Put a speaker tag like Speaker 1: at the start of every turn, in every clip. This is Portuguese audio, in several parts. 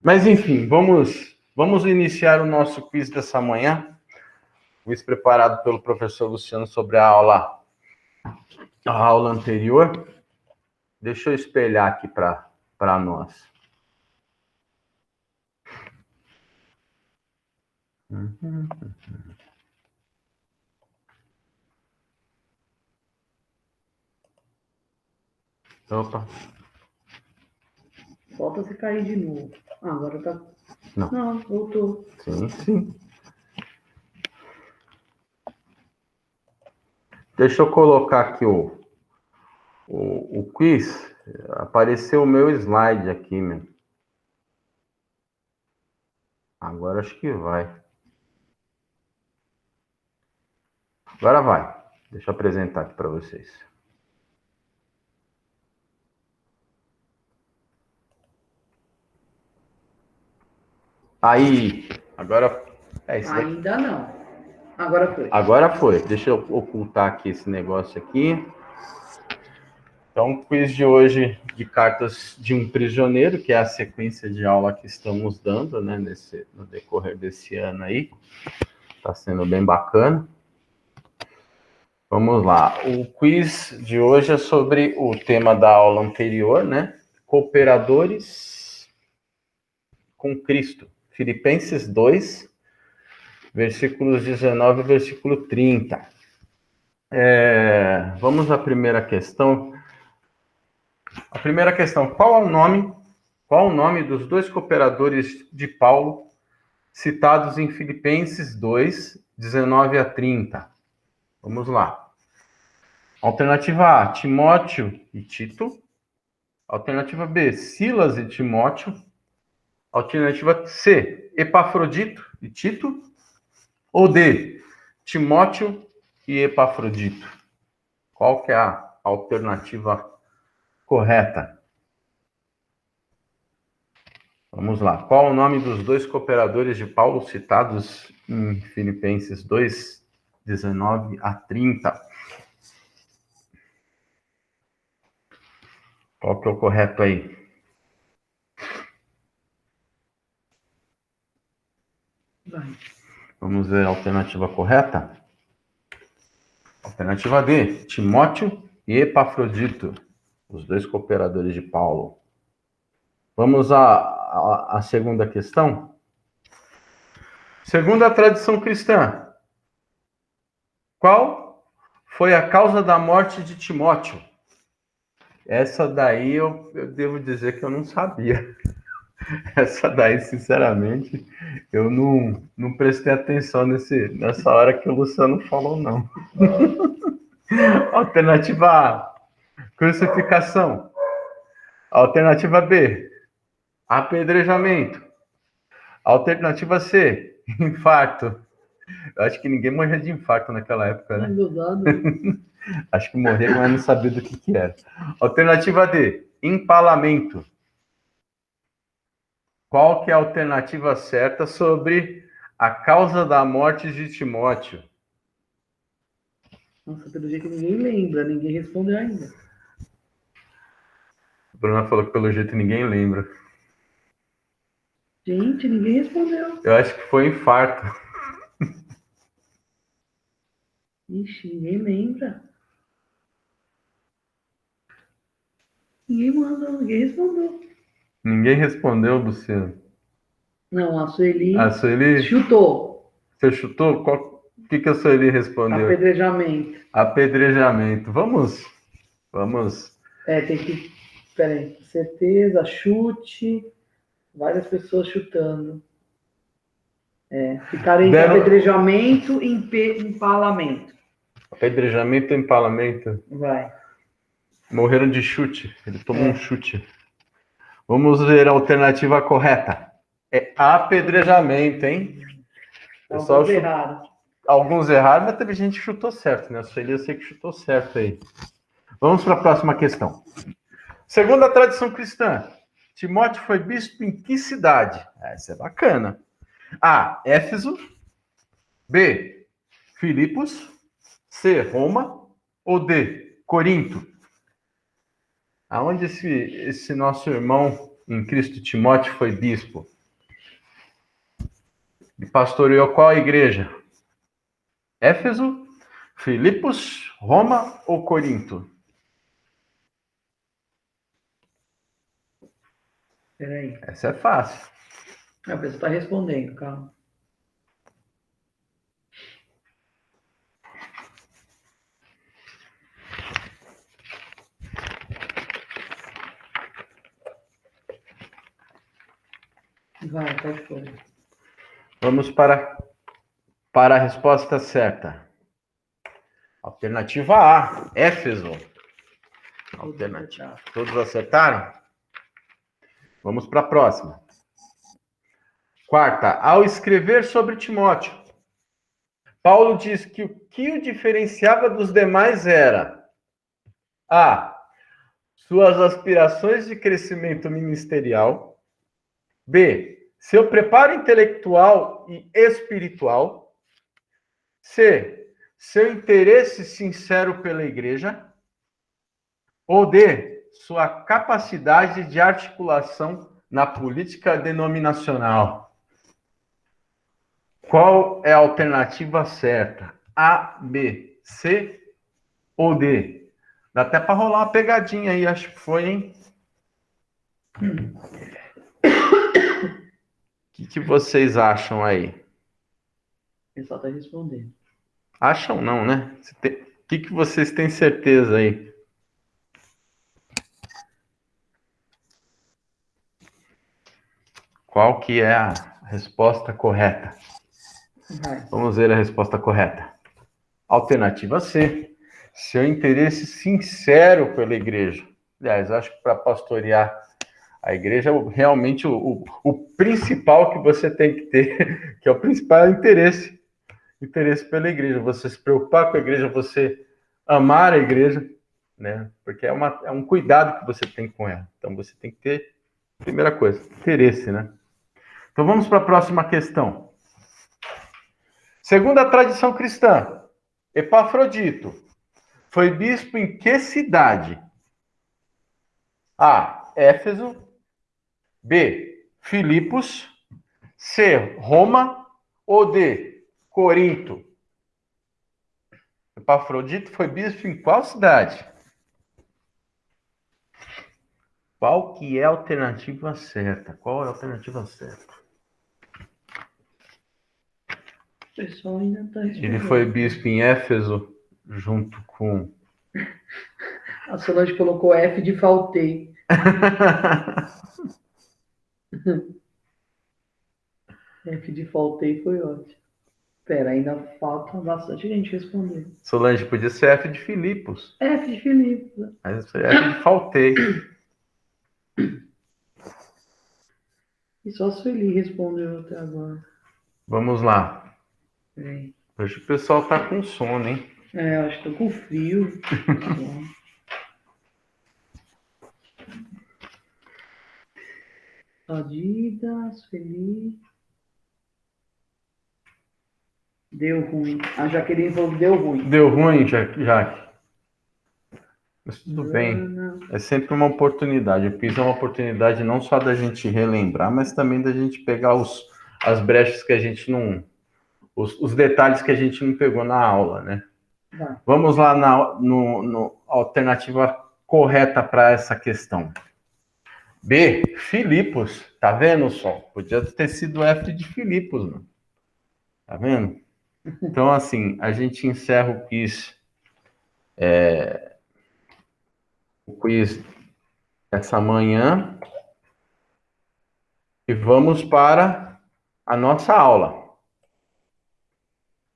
Speaker 1: Mas, enfim, vamos iniciar o nosso quiz dessa manhã. Quiz preparado pelo professor Luciano sobre a aula anterior. Deixa eu espelhar aqui para nós. Opa.
Speaker 2: Falta você cair de novo. Ah, agora tá.
Speaker 1: Não,
Speaker 2: voltou.
Speaker 1: Sim. Deixa eu colocar aqui o quiz. Apareceu o meu slide aqui, meu. Agora acho que vai. Agora vai. Deixa eu apresentar aqui para vocês. Aí, agora...
Speaker 2: Ainda não. Agora foi.
Speaker 1: Agora foi. Deixa eu ocultar aqui esse negócio aqui. Então, o quiz de hoje de cartas de um prisioneiro, que é a sequência de aula que estamos dando, né, no decorrer desse ano aí. Está sendo bem bacana. Vamos lá. O quiz de hoje é sobre o tema da aula anterior, né? Cooperadores com Cristo. Filipenses 2, versículos 19 e versículo 30. Vamos à primeira questão. A primeira questão, qual o nome dos dois cooperadores de Paulo citados em Filipenses 2, 19 a 30? Vamos lá. Alternativa A, Timóteo e Tito. Alternativa B, Silas e Timóteo. Alternativa C, Epafrodito e Tito. Ou D, Timóteo e Epafrodito. Qual que é a alternativa correta? Vamos lá. Qual o nome dos dois cooperadores de Paulo citados em Filipenses 2, 19 a 30? Qual que é o correto aí?
Speaker 2: Vai.
Speaker 1: Vamos ver a alternativa correta? Alternativa D, Timóteo e Epafrodito, os dois cooperadores de Paulo. Vamos à segunda questão. Segundo a tradição cristã, qual foi a causa da morte de Timóteo? Essa daí eu devo dizer que eu não sabia. Essa daí, sinceramente, eu não prestei atenção nessa hora que o Luciano falou, não. Alternativa A, crucificação. Alternativa B, apedrejamento. Alternativa C, infarto. Eu acho que ninguém morria de infarto naquela época, né? Acho que morria, mas não sabia do que era. Alternativa D, empalamento. Qual que é a alternativa certa sobre a causa da morte de Timóteo?
Speaker 2: Nossa, pelo jeito ninguém lembra, ninguém respondeu ainda.
Speaker 1: A Bruna falou que pelo jeito ninguém lembra.
Speaker 2: Gente, ninguém respondeu.
Speaker 1: Eu acho que foi infarto.
Speaker 2: Ixi, ninguém lembra. Ninguém mandou, ninguém respondeu.
Speaker 1: Ninguém respondeu, Luciano.
Speaker 2: Não, a Sueli,
Speaker 1: chutou. Você chutou? O que a Sueli respondeu?
Speaker 2: Apedrejamento.
Speaker 1: Apedrejamento. Vamos.
Speaker 2: Tem que... Peraí, certeza, chute. Várias pessoas chutando. Ficaram entre apedrejamento e empalamento.
Speaker 1: Apedrejamento e empalamento.
Speaker 2: Vai.
Speaker 1: Morreram de chute. Ele tomou um chute. Vamos ver a alternativa correta. É apedrejamento, hein?
Speaker 2: Alguns erraram.
Speaker 1: Alguns erraram, mas teve gente que chutou certo, né? A Sueli eu sei que chutou certo aí. Vamos para a próxima questão. Segundo a tradição cristã, Timóteo foi bispo em que cidade? Essa é bacana. A, Éfeso. B, Filipos. C, Roma. Ou D, Corinto? Aonde esse nosso irmão em Cristo Timóteo foi bispo? E pastoreou qual igreja? Éfeso, Filipos, Roma ou Corinto?
Speaker 2: Peraí.
Speaker 1: Essa é fácil.
Speaker 2: A pessoa está respondendo, calma. Vai, pode pôr.
Speaker 1: Vamos para a resposta certa. Alternativa A, Éfeso. Alternativa. Todos acertaram? Vamos para a próxima. Quarta, ao escrever sobre Timóteo, Paulo diz que o que o diferenciava dos demais era A, suas aspirações de crescimento ministerial, B, seu preparo intelectual e espiritual, C, seu interesse sincero pela igreja, ou D, sua capacidade de articulação na política denominacional. Qual é a alternativa certa? A, B, C ou D? Dá até para rolar uma pegadinha aí, acho que foi, hein? O que vocês acham aí?
Speaker 2: O pessoal está respondendo.
Speaker 1: Acham não, né? O que vocês têm certeza aí? Qual que é a resposta correta?
Speaker 2: Vai.
Speaker 1: Vamos ver a resposta correta. Alternativa C. Seu interesse sincero pela igreja. Aliás, acho que para pastorear a igreja, realmente o principal que você tem que ter, que é o principal interesse pela igreja. Você se preocupar com a igreja, você amar a igreja, né? Porque é um cuidado que você tem com ela. Então você tem que ter, primeira coisa, interesse, né? Então vamos para a próxima questão. Segundo a tradição cristã, Epafrodito foi bispo em que cidade? A, Éfeso, B, Filipos, C, Roma ou D, Corinto? Epafrodito foi bispo em qual cidade? Qual que é a alternativa certa? Qual é a alternativa certa?
Speaker 2: O pessoal ainda está respondendo.
Speaker 1: Ele foi bispo em Éfeso, junto com...
Speaker 2: A Solange colocou F de faltei. F de faltei foi ótimo. Espera, ainda falta bastante gente responder.
Speaker 1: Solange, podia ser F de Filipos.
Speaker 2: F de Felipe.
Speaker 1: Mas foi F de Faltei.
Speaker 2: E só a Sueli respondeu até agora.
Speaker 1: Vamos lá.
Speaker 2: Peraí.
Speaker 1: Hoje o pessoal tá com sono, hein?
Speaker 2: É, eu acho que tô com frio. Adidas, Felipe. Deu ruim. A Jaqueline falou que deu ruim.
Speaker 1: Deu ruim, Jaque. Mas tudo bem.
Speaker 2: Ana.
Speaker 1: É sempre uma oportunidade. O quiz é uma oportunidade não só da gente relembrar, mas também da gente pegar as brechas que a gente não... Os detalhes que a gente não pegou na aula, né?
Speaker 2: Vai.
Speaker 1: Vamos lá na alternativa correta para essa questão. B, Filipos. Tá vendo, Sol? Podia ter sido F de Filipos, mano. Tá vendo? Então, assim, a gente encerra o quiz essa manhã e vamos para a nossa aula.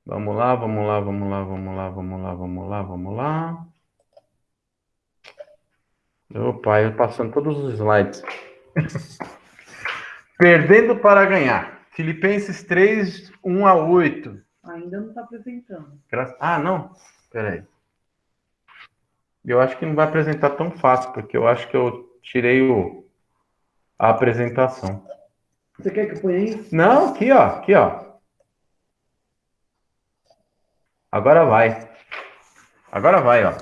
Speaker 1: Vamos lá, vamos lá, vamos lá, vamos lá, vamos lá, vamos lá, vamos lá. Opa, eu passando todos os slides. Perdendo para ganhar. Filipenses 3, 1 a 8.
Speaker 2: Ainda não está apresentando.
Speaker 1: Ah, não. Peraí. Eu acho que não vai apresentar tão fácil, porque eu acho que eu tirei a apresentação.
Speaker 2: Você quer que eu ponha aí?
Speaker 1: Não, aqui, ó. Aqui, ó. Agora vai. Agora vai, ó.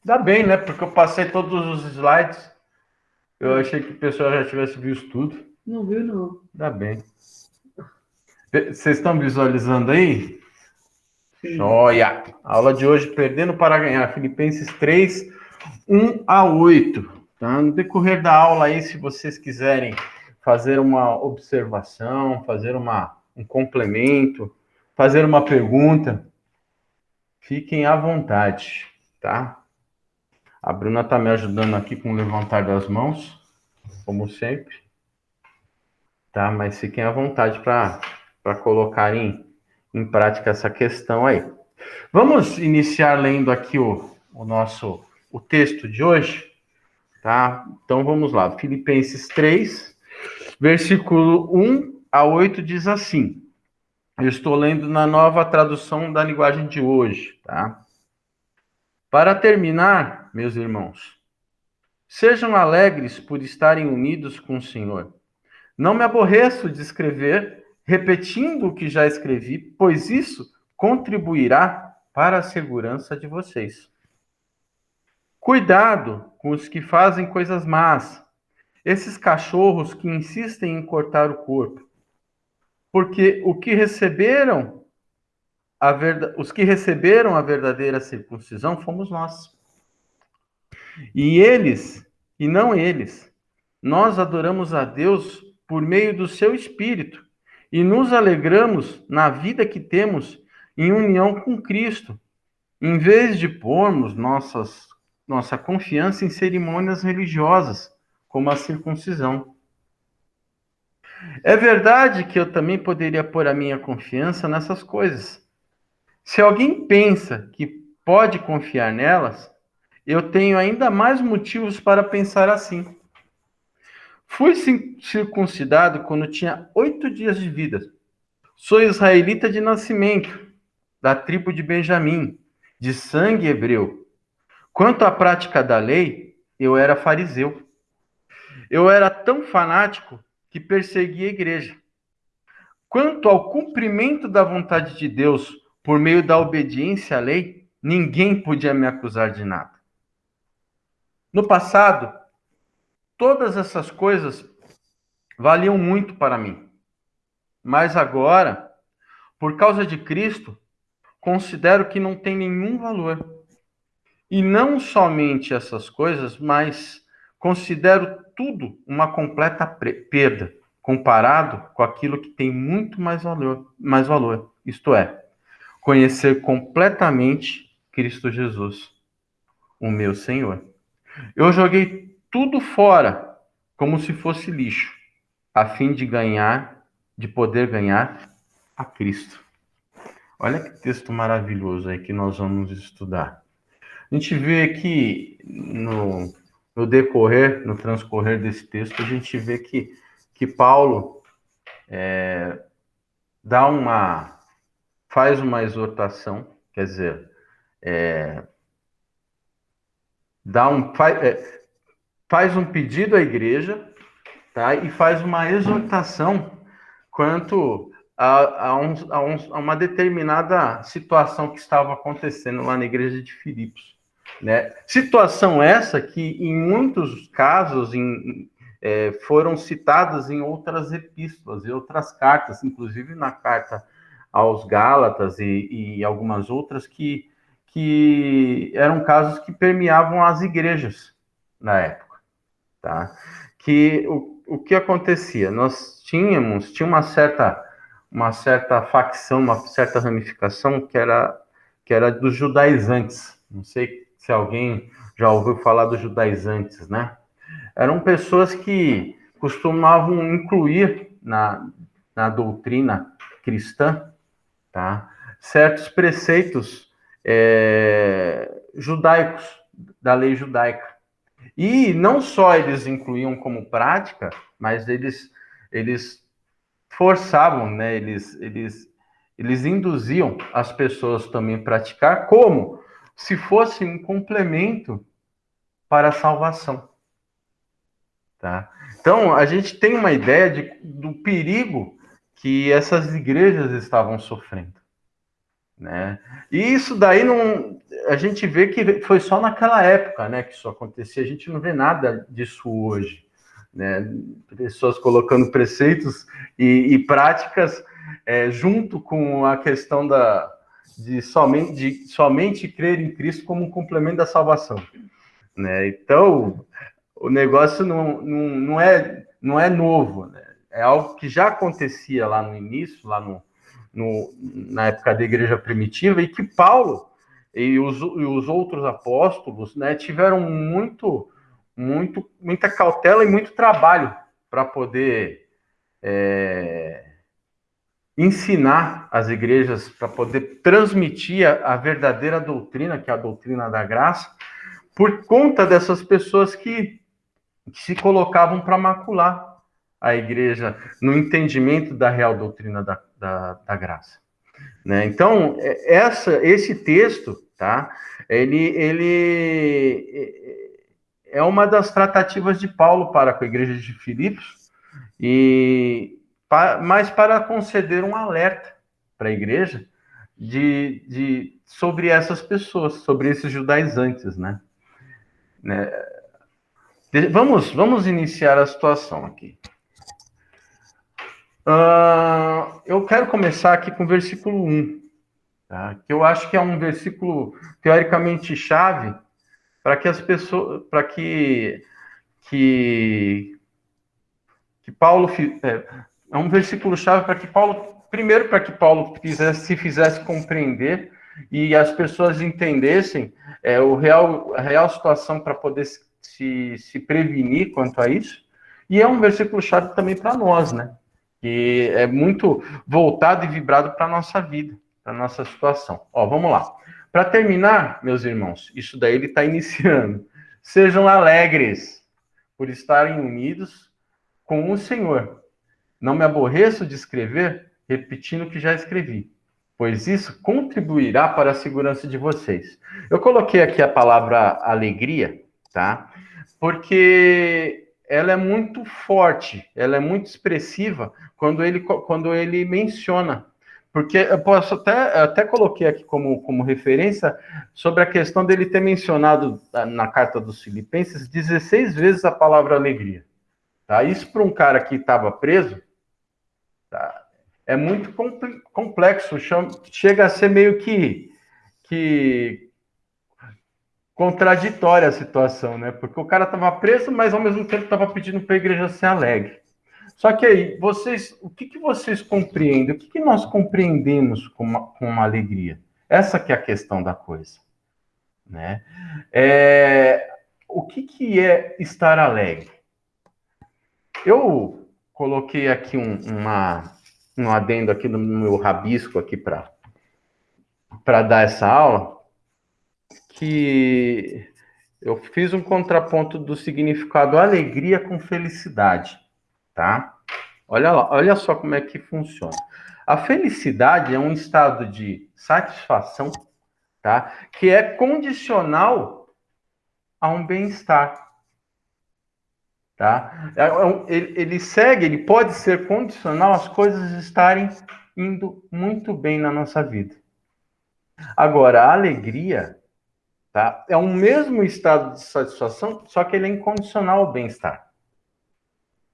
Speaker 1: Dá bem, né? Porque eu passei todos os slides. Eu achei que o pessoal já tivesse visto tudo.
Speaker 2: Não viu, não.
Speaker 1: Dá bem. Vocês estão visualizando aí?
Speaker 2: Sim.
Speaker 1: Joia! A aula de hoje, Perdendo para Ganhar, Filipenses 3, 1 a 8. Tá? No decorrer da aula aí, se vocês quiserem fazer uma observação, fazer um complemento, fazer uma pergunta, fiquem à vontade, tá? A Bruna está me ajudando aqui com o levantar das mãos, como sempre, tá? Mas fiquem à vontade para colocar em prática essa questão aí. Vamos iniciar lendo aqui o texto de hoje, tá? Então vamos lá. Filipenses 3, versículo 1 a 8 diz assim. Eu estou lendo na nova tradução da linguagem de hoje, tá? Para terminar, meus irmãos, sejam alegres por estarem unidos com o Senhor. Não me aborreço de escrever, repetindo o que já escrevi, pois isso contribuirá para a segurança de vocês. Cuidado com os que fazem coisas más, esses cachorros que insistem em cortar o corpo, porque os que receberam a verdadeira circuncisão fomos nós. E não eles. Nós adoramos a Deus por meio do seu Espírito e nos alegramos na vida que temos em união com Cristo, em vez de pormos nossa confiança em cerimônias religiosas, como a circuncisão. É verdade que eu também poderia pôr a minha confiança nessas coisas. Se alguém pensa que pode confiar nelas, eu tenho ainda mais motivos para pensar assim. Fui circuncidado quando tinha 8 dias de vida. Sou israelita de nascimento, da tribo de Benjamim, de sangue hebreu. Quanto à prática da lei, eu era fariseu. Eu era tão fanático que perseguia a igreja. Quanto ao cumprimento da vontade de Deus por meio da obediência à lei, ninguém podia me acusar de nada. No passado, todas essas coisas valiam muito para mim. Mas agora, por causa de Cristo, considero que não tem nenhum valor. E não somente essas coisas, mas considero tudo uma completa perda, comparado com aquilo que tem muito mais valor, isto é, conhecer completamente Cristo Jesus, o meu Senhor. Eu joguei tudo fora, como se fosse lixo, a fim de poder ganhar a Cristo. Olha que texto maravilhoso aí que nós vamos estudar. A gente vê aqui no transcorrer desse texto, a gente vê que Paulo faz uma exortação, quer dizer, faz um pedido à igreja, tá? E faz uma exortação quanto a uma determinada situação que estava acontecendo lá na igreja de Filipos, né? Situação essa que, em muitos casos, foram citadas em outras epístolas e outras cartas, inclusive na carta aos Gálatas e algumas outras que eram casos que permeavam as igrejas na época, tá? Que o que acontecia? Nós tinha uma certa facção, uma certa ramificação que era dos judaizantes. Não sei se alguém já ouviu falar dos judaizantes, né? Eram pessoas que costumavam incluir na doutrina cristã, tá? Certos preceitos judaicos, da lei judaica. E não só eles incluíam como prática, mas eles forçavam, né? Eles induziam as pessoas também a praticar como se fosse um complemento para a salvação. Tá? Então, a gente tem uma ideia do perigo que essas igrejas estavam sofrendo, né? E isso daí a gente vê que foi só naquela época, né, que isso acontecia. A gente não vê nada disso hoje, né? Pessoas colocando preceitos e práticas junto com a questão de somente crer em Cristo como um complemento da salvação, né? Então, o negócio não é novo, né? É algo que já acontecia lá no início, na época da igreja primitiva, e que Paulo e os outros apóstolos, né, tiveram muita cautela e muito trabalho para poder ensinar as igrejas, para poder transmitir a verdadeira doutrina, que é a doutrina da graça, por conta dessas pessoas que se colocavam para macular a igreja no entendimento da real doutrina da graça, né? Então, esse texto, tá? Ele é uma das tratativas de Paulo para com a igreja de Filipos, mas para conceder um alerta para a igreja sobre essas pessoas, sobre esses judaizantes, né? Vamos iniciar a situação aqui. Eu quero começar aqui com o versículo 1, tá? Que eu acho que é um versículo teoricamente chave para que as pessoas, para que Paulo é um versículo chave para que Paulo, primeiro, para que Paulo se fizesse compreender e as pessoas entendessem a real situação para poder se prevenir quanto a isso. E é um versículo chave também para nós, né? Que é muito voltado e vibrado para a nossa vida, para a nossa situação. Vamos lá. Para terminar, meus irmãos, isso daí ele está iniciando. Sejam alegres por estarem unidos com o Senhor. Não me aborreço de escrever, repetindo o que já escrevi, pois isso contribuirá para a segurança de vocês. Eu coloquei aqui a palavra alegria, tá? Porque ela é muito forte, ela é muito expressiva quando ele menciona. Porque eu posso até coloquei aqui como referência sobre a questão dele ter mencionado na carta dos Filipenses 16 vezes a palavra alegria. Tá? Isso para um cara que estava preso, tá? É muito complexo, chega a ser meio que contraditória a situação, né? Porque o cara estava preso, mas ao mesmo tempo estava pedindo para a igreja ser alegre. Só que aí, o que vocês compreendem? O que nós compreendemos com uma alegria? Essa que é a questão da coisa, né? O que é estar alegre? Eu coloquei aqui um adendo aqui no meu rabisco aqui para dar essa aula, que eu fiz um contraponto do significado alegria com felicidade, tá? Olha só como é que funciona. A felicidade é um estado de satisfação, tá? Que é condicional a um bem-estar. Tá? Ele pode ser condicional às coisas estarem indo muito bem na nossa vida. Agora, a alegria, tá? É um mesmo estado de satisfação, só que ele é incondicional ao bem-estar,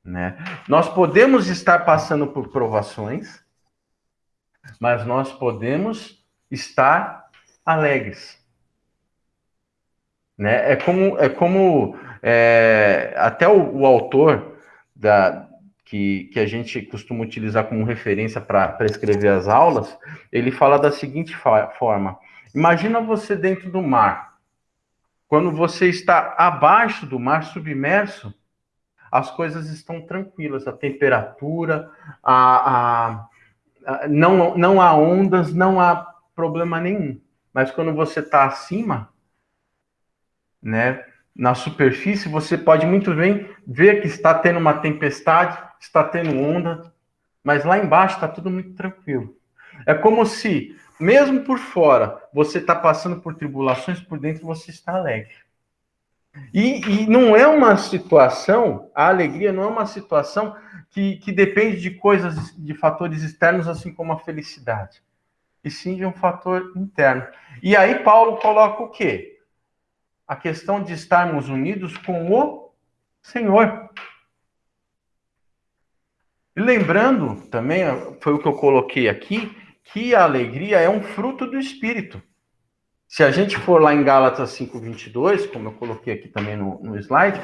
Speaker 1: né? Nós podemos estar passando por provações, mas nós podemos estar alegres, né? Até o autor que a gente costuma utilizar como referência para escrever as aulas, ele fala da seguinte forma: imagina você dentro do mar. Quando você está abaixo do mar, submerso, as coisas estão tranquilas, a temperatura, não há ondas, não há problema nenhum. Mas quando você está acima, né, na superfície, você pode muito bem ver que está tendo uma tempestade, está tendo onda, mas lá embaixo está tudo muito tranquilo. É como se, mesmo por fora, você está passando por tribulações, por dentro você está alegre. E não é uma situação, a alegria não é uma situação que depende de coisas, de fatores externos, assim como a felicidade, e sim de um fator interno. E aí Paulo coloca o quê? A questão de estarmos unidos com o Senhor. E lembrando também, foi o que eu coloquei aqui, que a alegria é um fruto do Espírito. Se a gente for lá em Gálatas 5:22, como eu coloquei aqui também no slide,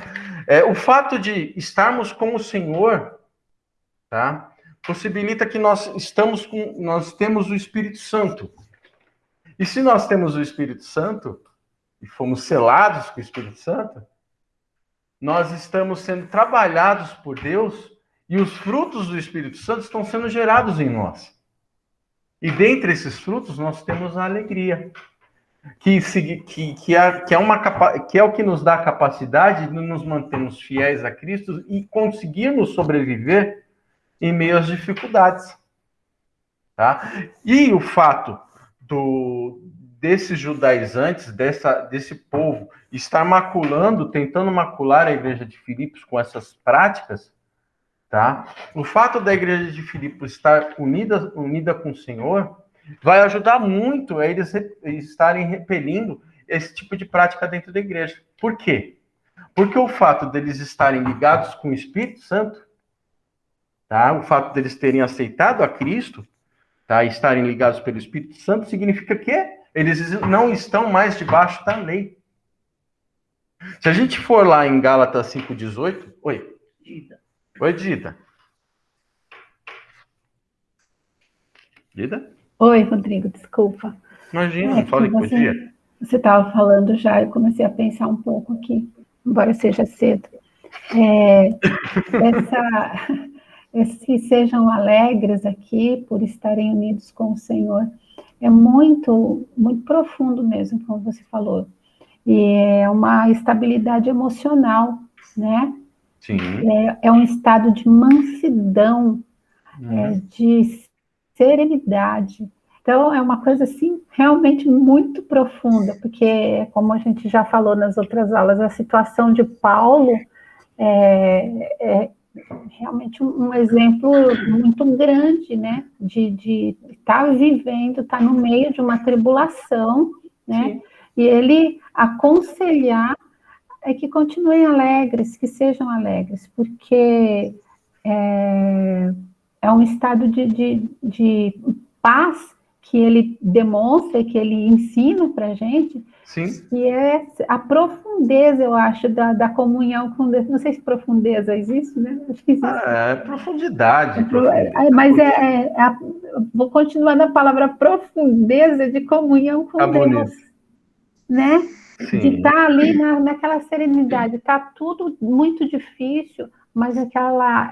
Speaker 1: o fato de estarmos com o Senhor, tá, possibilita que nós temos o Espírito Santo. E se nós temos o Espírito Santo, e fomos selados com o Espírito Santo, nós estamos sendo trabalhados por Deus e os frutos do Espírito Santo estão sendo gerados em nós. E dentre esses frutos nós temos a alegria, que é o que nos dá a capacidade de nos mantermos fiéis a Cristo e conseguirmos sobreviver em meio às dificuldades. Tá? E o fato desses judaizantes, desse povo, estar tentando macular a igreja de Filipos com essas práticas, tá? O fato da igreja de Filipos estar unida com o Senhor vai ajudar muito a eles estarem repelindo esse tipo de prática dentro da igreja. Por quê? Porque o fato deles estarem ligados com o Espírito Santo, tá? O fato deles terem aceitado a Cristo, tá? E estarem ligados pelo Espírito Santo, significa que eles não estão mais debaixo da lei. Se a gente for lá em Gálatas 5:18... Oi.
Speaker 2: Dida.
Speaker 1: Oi, Dida. Dida?
Speaker 3: Oi, Rodrigo, desculpa.
Speaker 1: Imagina, falei que podia.
Speaker 3: Você estava falando já, eu comecei a pensar um pouco aqui, embora seja cedo. Sejam alegres aqui por estarem unidos com o Senhor. É muito, muito profundo mesmo, como você falou. E é uma estabilidade emocional, né?
Speaker 1: Sim.
Speaker 3: É um estado de mansidão, de serenidade. Então, é uma coisa, assim, realmente muito profunda, porque, como a gente já falou nas outras aulas, a situação de Paulo é realmente um exemplo muito grande, né, de estar vivendo, estar no meio de uma tribulação, né, sim, e ele aconselhar que continuem alegres, que sejam alegres, porque é um estado de paz que ele demonstra, que ele ensina para a gente, sim, e é a profundeza, eu acho, da comunhão com Deus. Não sei se profundeza existe, né? Acho que existe.
Speaker 1: Profundidade.
Speaker 3: Mas vou continuar na palavra profundeza de comunhão com Deus, bonito, né? Sim. De estar ali naquela serenidade, está tudo muito difícil, mas aquela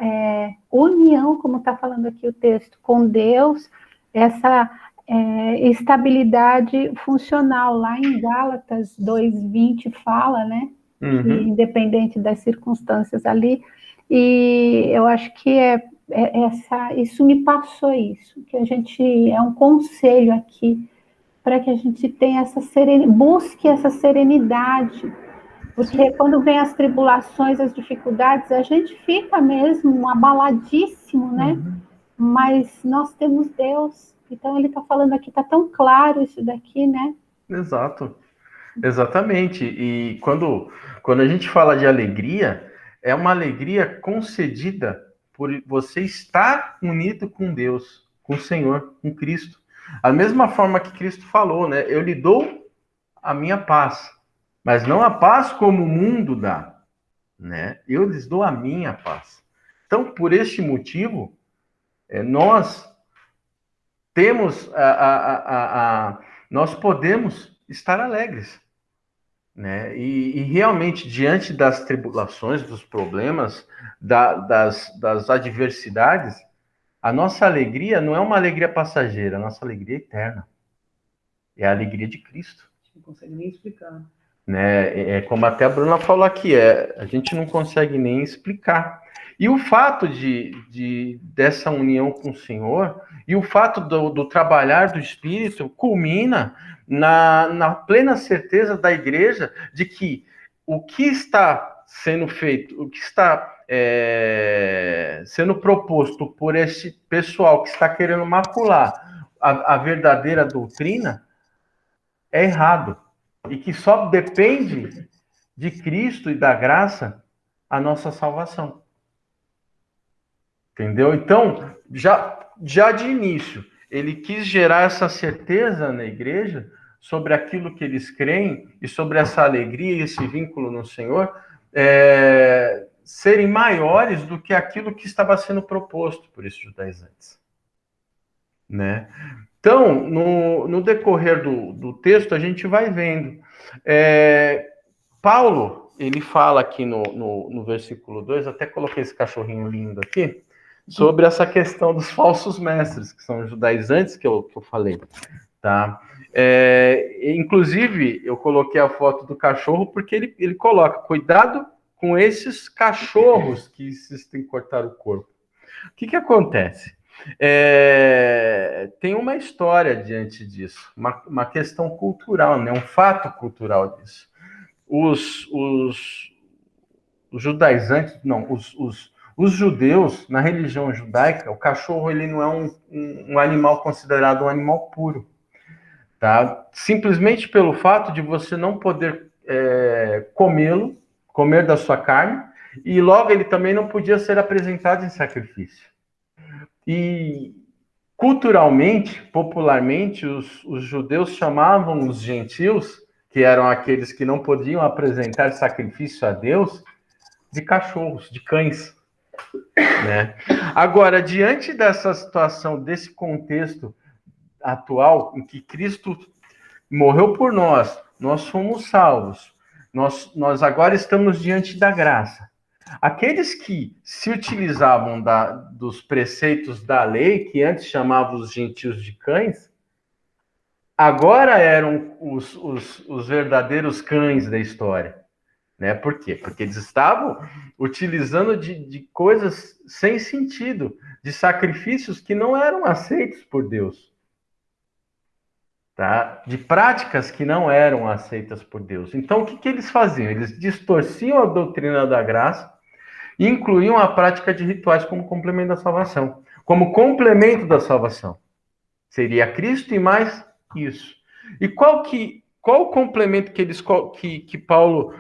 Speaker 3: união, como está falando aqui o texto, com Deus, essa estabilidade funcional. Lá em Gálatas 2:20 fala, né? Uhum. Que, independente das circunstâncias ali, e eu acho que isso me passou isso, que a gente, é um conselho aqui, para que a gente tenha busque essa serenidade, porque quando vem as tribulações, as dificuldades, a gente fica mesmo abaladíssimo, né? Uhum. Mas nós temos Deus, então ele está falando aqui, está tão claro isso daqui, né?
Speaker 1: Exato, exatamente. E quando a gente fala de alegria, é uma alegria concedida por você estar unido com Deus, com o Senhor, com Cristo. A mesma forma que Cristo falou, né? Eu lhe dou a minha paz, mas não a paz como o mundo dá, né? Eu lhes dou a minha paz. Então, por este motivo, nós temos nós podemos estar alegres, né? E realmente, diante das tribulações, dos problemas, das adversidades, a nossa alegria não é uma alegria passageira, a nossa alegria é eterna. É a alegria de Cristo.
Speaker 2: Não consegue nem explicar.
Speaker 1: Né? Como até a Bruna falou aqui, a gente não consegue nem explicar. E o fato dessa união com o Senhor, e o fato do trabalhar do Espírito, culmina na plena certeza da igreja de que o que está sendo feito, o que está sendo proposto por esse pessoal que está querendo macular a verdadeira doutrina, é errado. E que só depende de Cristo e da graça a nossa salvação. Entendeu? Então, já de início, ele quis gerar essa certeza na igreja sobre aquilo que eles creem e sobre essa alegria e esse vínculo no Senhor serem maiores do que aquilo que estava sendo proposto por esses judaizantes, né? Então, no decorrer do texto, a gente vai vendo. Paulo, ele fala aqui no versículo 2, até coloquei esse cachorrinho lindo aqui, sobre essa questão dos falsos mestres, que são os judaizantes que eu falei, tá? Inclusive, eu coloquei a foto do cachorro porque ele coloca, cuidado com esses cachorros que insistem em cortar o corpo. O que acontece? Tem uma história diante disso, uma questão cultural, né? Um fato cultural disso. Os judaizantes, não, os judeus, na religião judaica, o cachorro ele não é um animal considerado um animal puro, tá? Simplesmente pelo fato de você não poder comer da sua carne, e logo ele também não podia ser apresentado em sacrifício. E culturalmente, popularmente, os judeus chamavam os gentios, que eram aqueles que não podiam apresentar sacrifício a Deus, de cachorros, de cães, né? Agora, diante dessa situação, desse contexto atual, em que Cristo morreu por nós, nós fomos salvos, nós agora estamos diante da graça. Aqueles que se utilizavam dos preceitos da lei, que antes chamavam os gentios de cães, agora eram os verdadeiros cães da história. Né? Por quê? Porque eles estavam utilizando de coisas sem sentido, de sacrifícios que não eram aceitos por Deus. Tá? De práticas que não eram aceitas por Deus. Então, o que eles faziam? Eles distorciam a doutrina da graça e incluíam a prática de rituais como complemento da salvação. Como complemento da salvação. Seria Cristo e mais isso. E qual o complemento que Paulo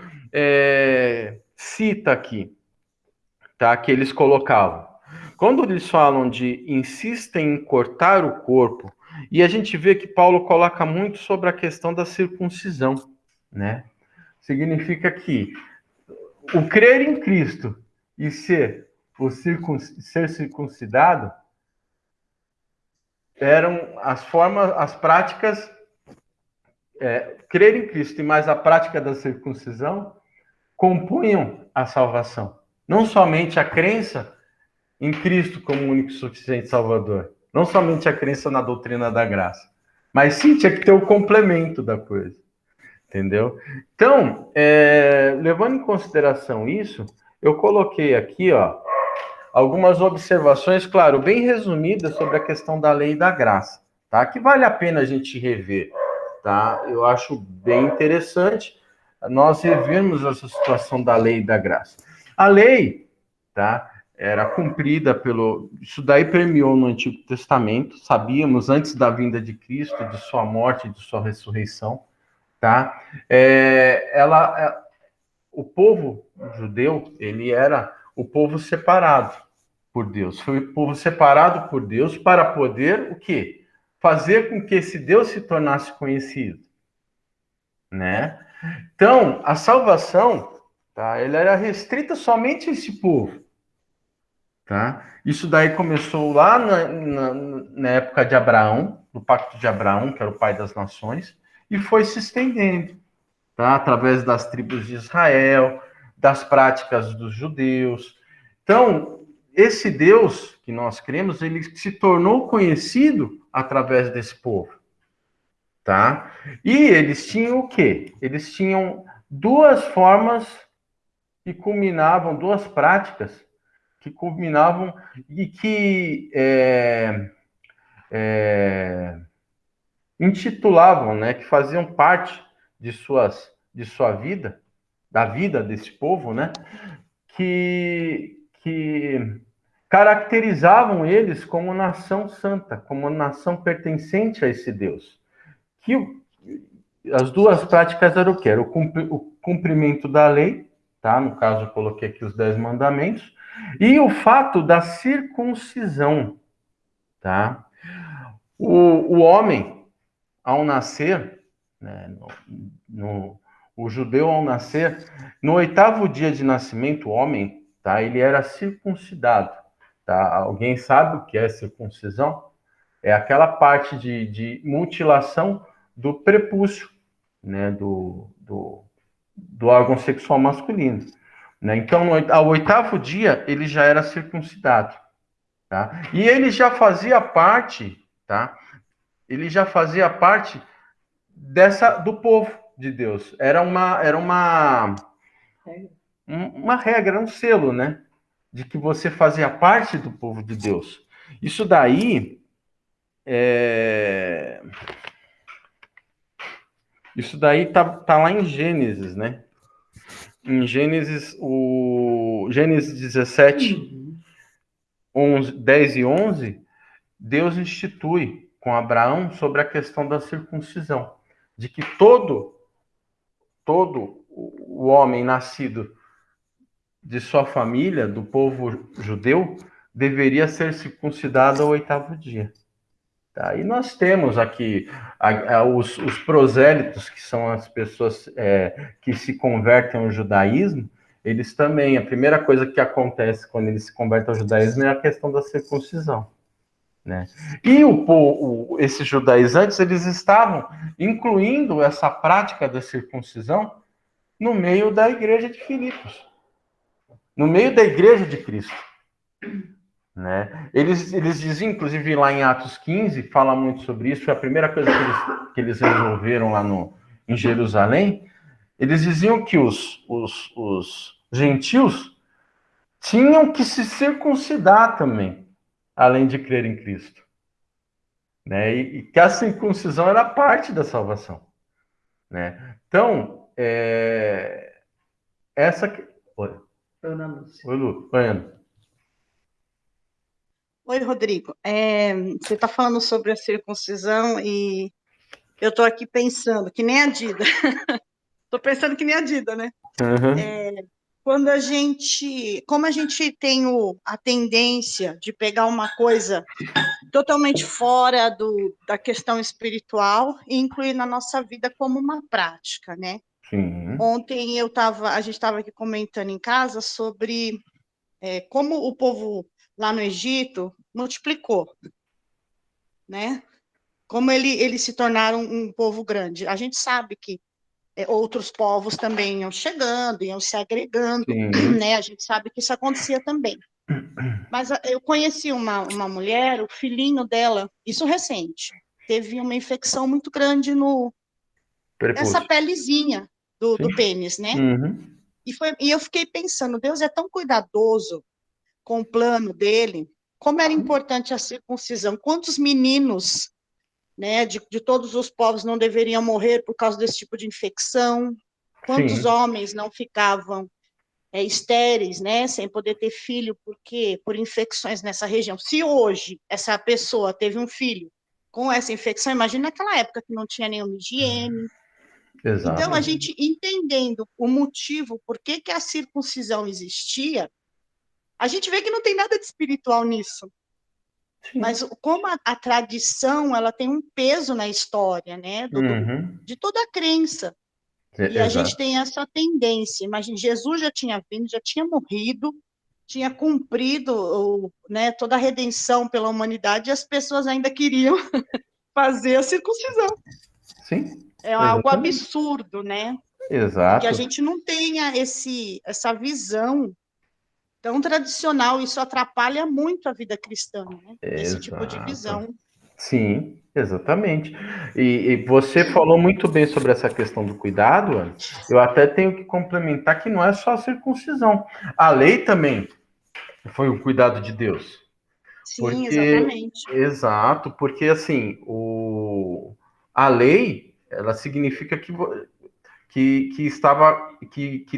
Speaker 1: cita aqui, tá? Que eles colocavam? Quando eles falam de insistem em cortar o corpo, e a gente vê que Paulo coloca muito sobre a questão da circuncisão, né? Significa que o crer em Cristo e ser circuncidado eram as práticas, crer em Cristo e mais a prática da circuncisão compunham a salvação. Não somente a crença em Cristo como único e suficiente Salvador, não somente a crença na doutrina da graça, mas sim tinha que ter o complemento da coisa, entendeu? Então, levando em consideração isso, eu coloquei aqui, algumas observações, claro, bem resumidas sobre a questão da lei e da graça, tá? Que vale a pena a gente rever, tá? Eu acho bem interessante nós revermos essa situação da lei e da graça. A lei, tá? Era cumprida isso daí permeou no Antigo Testamento, sabíamos antes da vinda de Cristo, de sua morte, de sua ressurreição, tá? O povo judeu, ele era o povo separado por Deus. Foi o povo separado por Deus para poder o quê? Fazer com que esse Deus se tornasse conhecido, né? Então, a salvação, tá? Ela era restrita somente a esse povo, tá? Isso daí começou lá na época de Abraão, do pacto de Abraão, que era o pai das nações, e foi se estendendo, tá? Através das tribos de Israel, das práticas dos judeus. Então, esse Deus que nós cremos, ele se tornou conhecido através desse povo, tá? E eles tinham o quê? Eles tinham duas formas que culminavam, duas práticas que culminavam e que intitulavam, né? Que faziam parte de sua vida, da vida desse povo, né? Que caracterizavam eles como nação santa, como nação pertencente a esse Deus. Que as duas práticas eram o quê? Era o cumprimento da lei, tá? No caso, eu coloquei aqui os 10 mandamentos, E o fato da circuncisão, tá? O homem, ao nascer, né, o judeu ao nascer, no 8º dia de nascimento, o homem, tá? Ele era circuncidado, tá? Alguém sabe o que é circuncisão? É aquela parte de mutilação do prepúcio, né? Do órgão sexual masculino. Né? Então, ao 8º dia, ele já era circuncidado. Tá? E ele já fazia parte, tá? Ele já fazia parte do povo de Deus. Era uma regra, era um selo, né? De que você fazia parte do povo de Deus. Isso daí Isso daí tá lá em Gênesis, né? Em Gênesis, Gênesis 17, 10 e 11, Deus institui com Abraão sobre a questão da circuncisão, de que todo o homem nascido de sua família, do povo judeu, deveria ser circuncidado ao 8º dia. Tá? E nós temos aqui os prosélitos, que são as pessoas que se convertem ao judaísmo, eles também, a primeira coisa que acontece quando eles se convertem ao judaísmo é a questão da circuncisão. Né? E esses judaizantes, eles estavam incluindo essa prática da circuncisão no meio da igreja de Filipos, no meio da igreja de Cristo. Né? Eles diziam, inclusive lá em Atos 15, fala muito sobre isso, foi a primeira coisa que eles resolveram lá em Jerusalém. Eles diziam que os gentios tinham que se circuncidar também, além de crer em Cristo. Né? E que a circuncisão era parte da salvação. Né? Então, essa... Oi.
Speaker 2: Ana Lúcia.
Speaker 1: Oi, Lu. Oi, Ana.
Speaker 4: Oi, Rodrigo. Você está falando sobre a circuncisão e eu estou aqui pensando, que nem a Dida. Estou pensando que nem a Dida, né?
Speaker 1: Uhum.
Speaker 4: Como a gente tem a tendência de pegar uma coisa totalmente fora da questão espiritual e incluir na nossa vida como uma prática, né?
Speaker 1: Sim.
Speaker 4: Ontem a gente estava aqui comentando em casa sobre como o povo lá no Egito multiplicou, né? Como eles se tornaram um povo grande. A gente sabe que outros povos também iam chegando, iam se agregando,
Speaker 1: Sim.
Speaker 4: né? A gente sabe que isso acontecia também. Mas eu conheci uma mulher, o filhinho dela, isso recente, teve uma infecção muito grande nessa pelezinha do pênis, né?
Speaker 1: Uhum.
Speaker 4: E eu fiquei pensando, Deus é tão cuidadoso com o plano dele, como era importante a circuncisão, quantos meninos, né, de todos os povos não deveriam morrer por causa desse tipo de infecção, quantos homens não ficavam estéreis, né, sem poder ter filho por infecções nessa região. Se hoje essa pessoa teve um filho com essa infecção, imagina naquela época que não tinha nenhuma higiene.
Speaker 1: Exato.
Speaker 4: Então, a gente entendendo o motivo por que a circuncisão existia, a gente vê que não tem nada de espiritual nisso. Sim. Mas como a tradição, ela tem um peso na história, né, de toda a crença. E a gente tem essa tendência. Imagina, Jesus já tinha vindo, já tinha morrido, tinha cumprido né, toda a redenção pela humanidade, e as pessoas ainda queriam fazer a circuncisão.
Speaker 1: Sim.
Speaker 4: É algo absurdo, né?
Speaker 1: Exato.
Speaker 4: Que a gente não tenha essa visão tão tradicional, isso atrapalha muito a vida cristã, né? Esse tipo de visão.
Speaker 1: Sim, exatamente. E você falou muito bem sobre essa questão do cuidado, Ana. Eu até tenho que complementar que não é só a circuncisão. A lei também foi um cuidado de Deus.
Speaker 4: Sim, exatamente.
Speaker 1: Exato, porque assim, a lei, ela significa que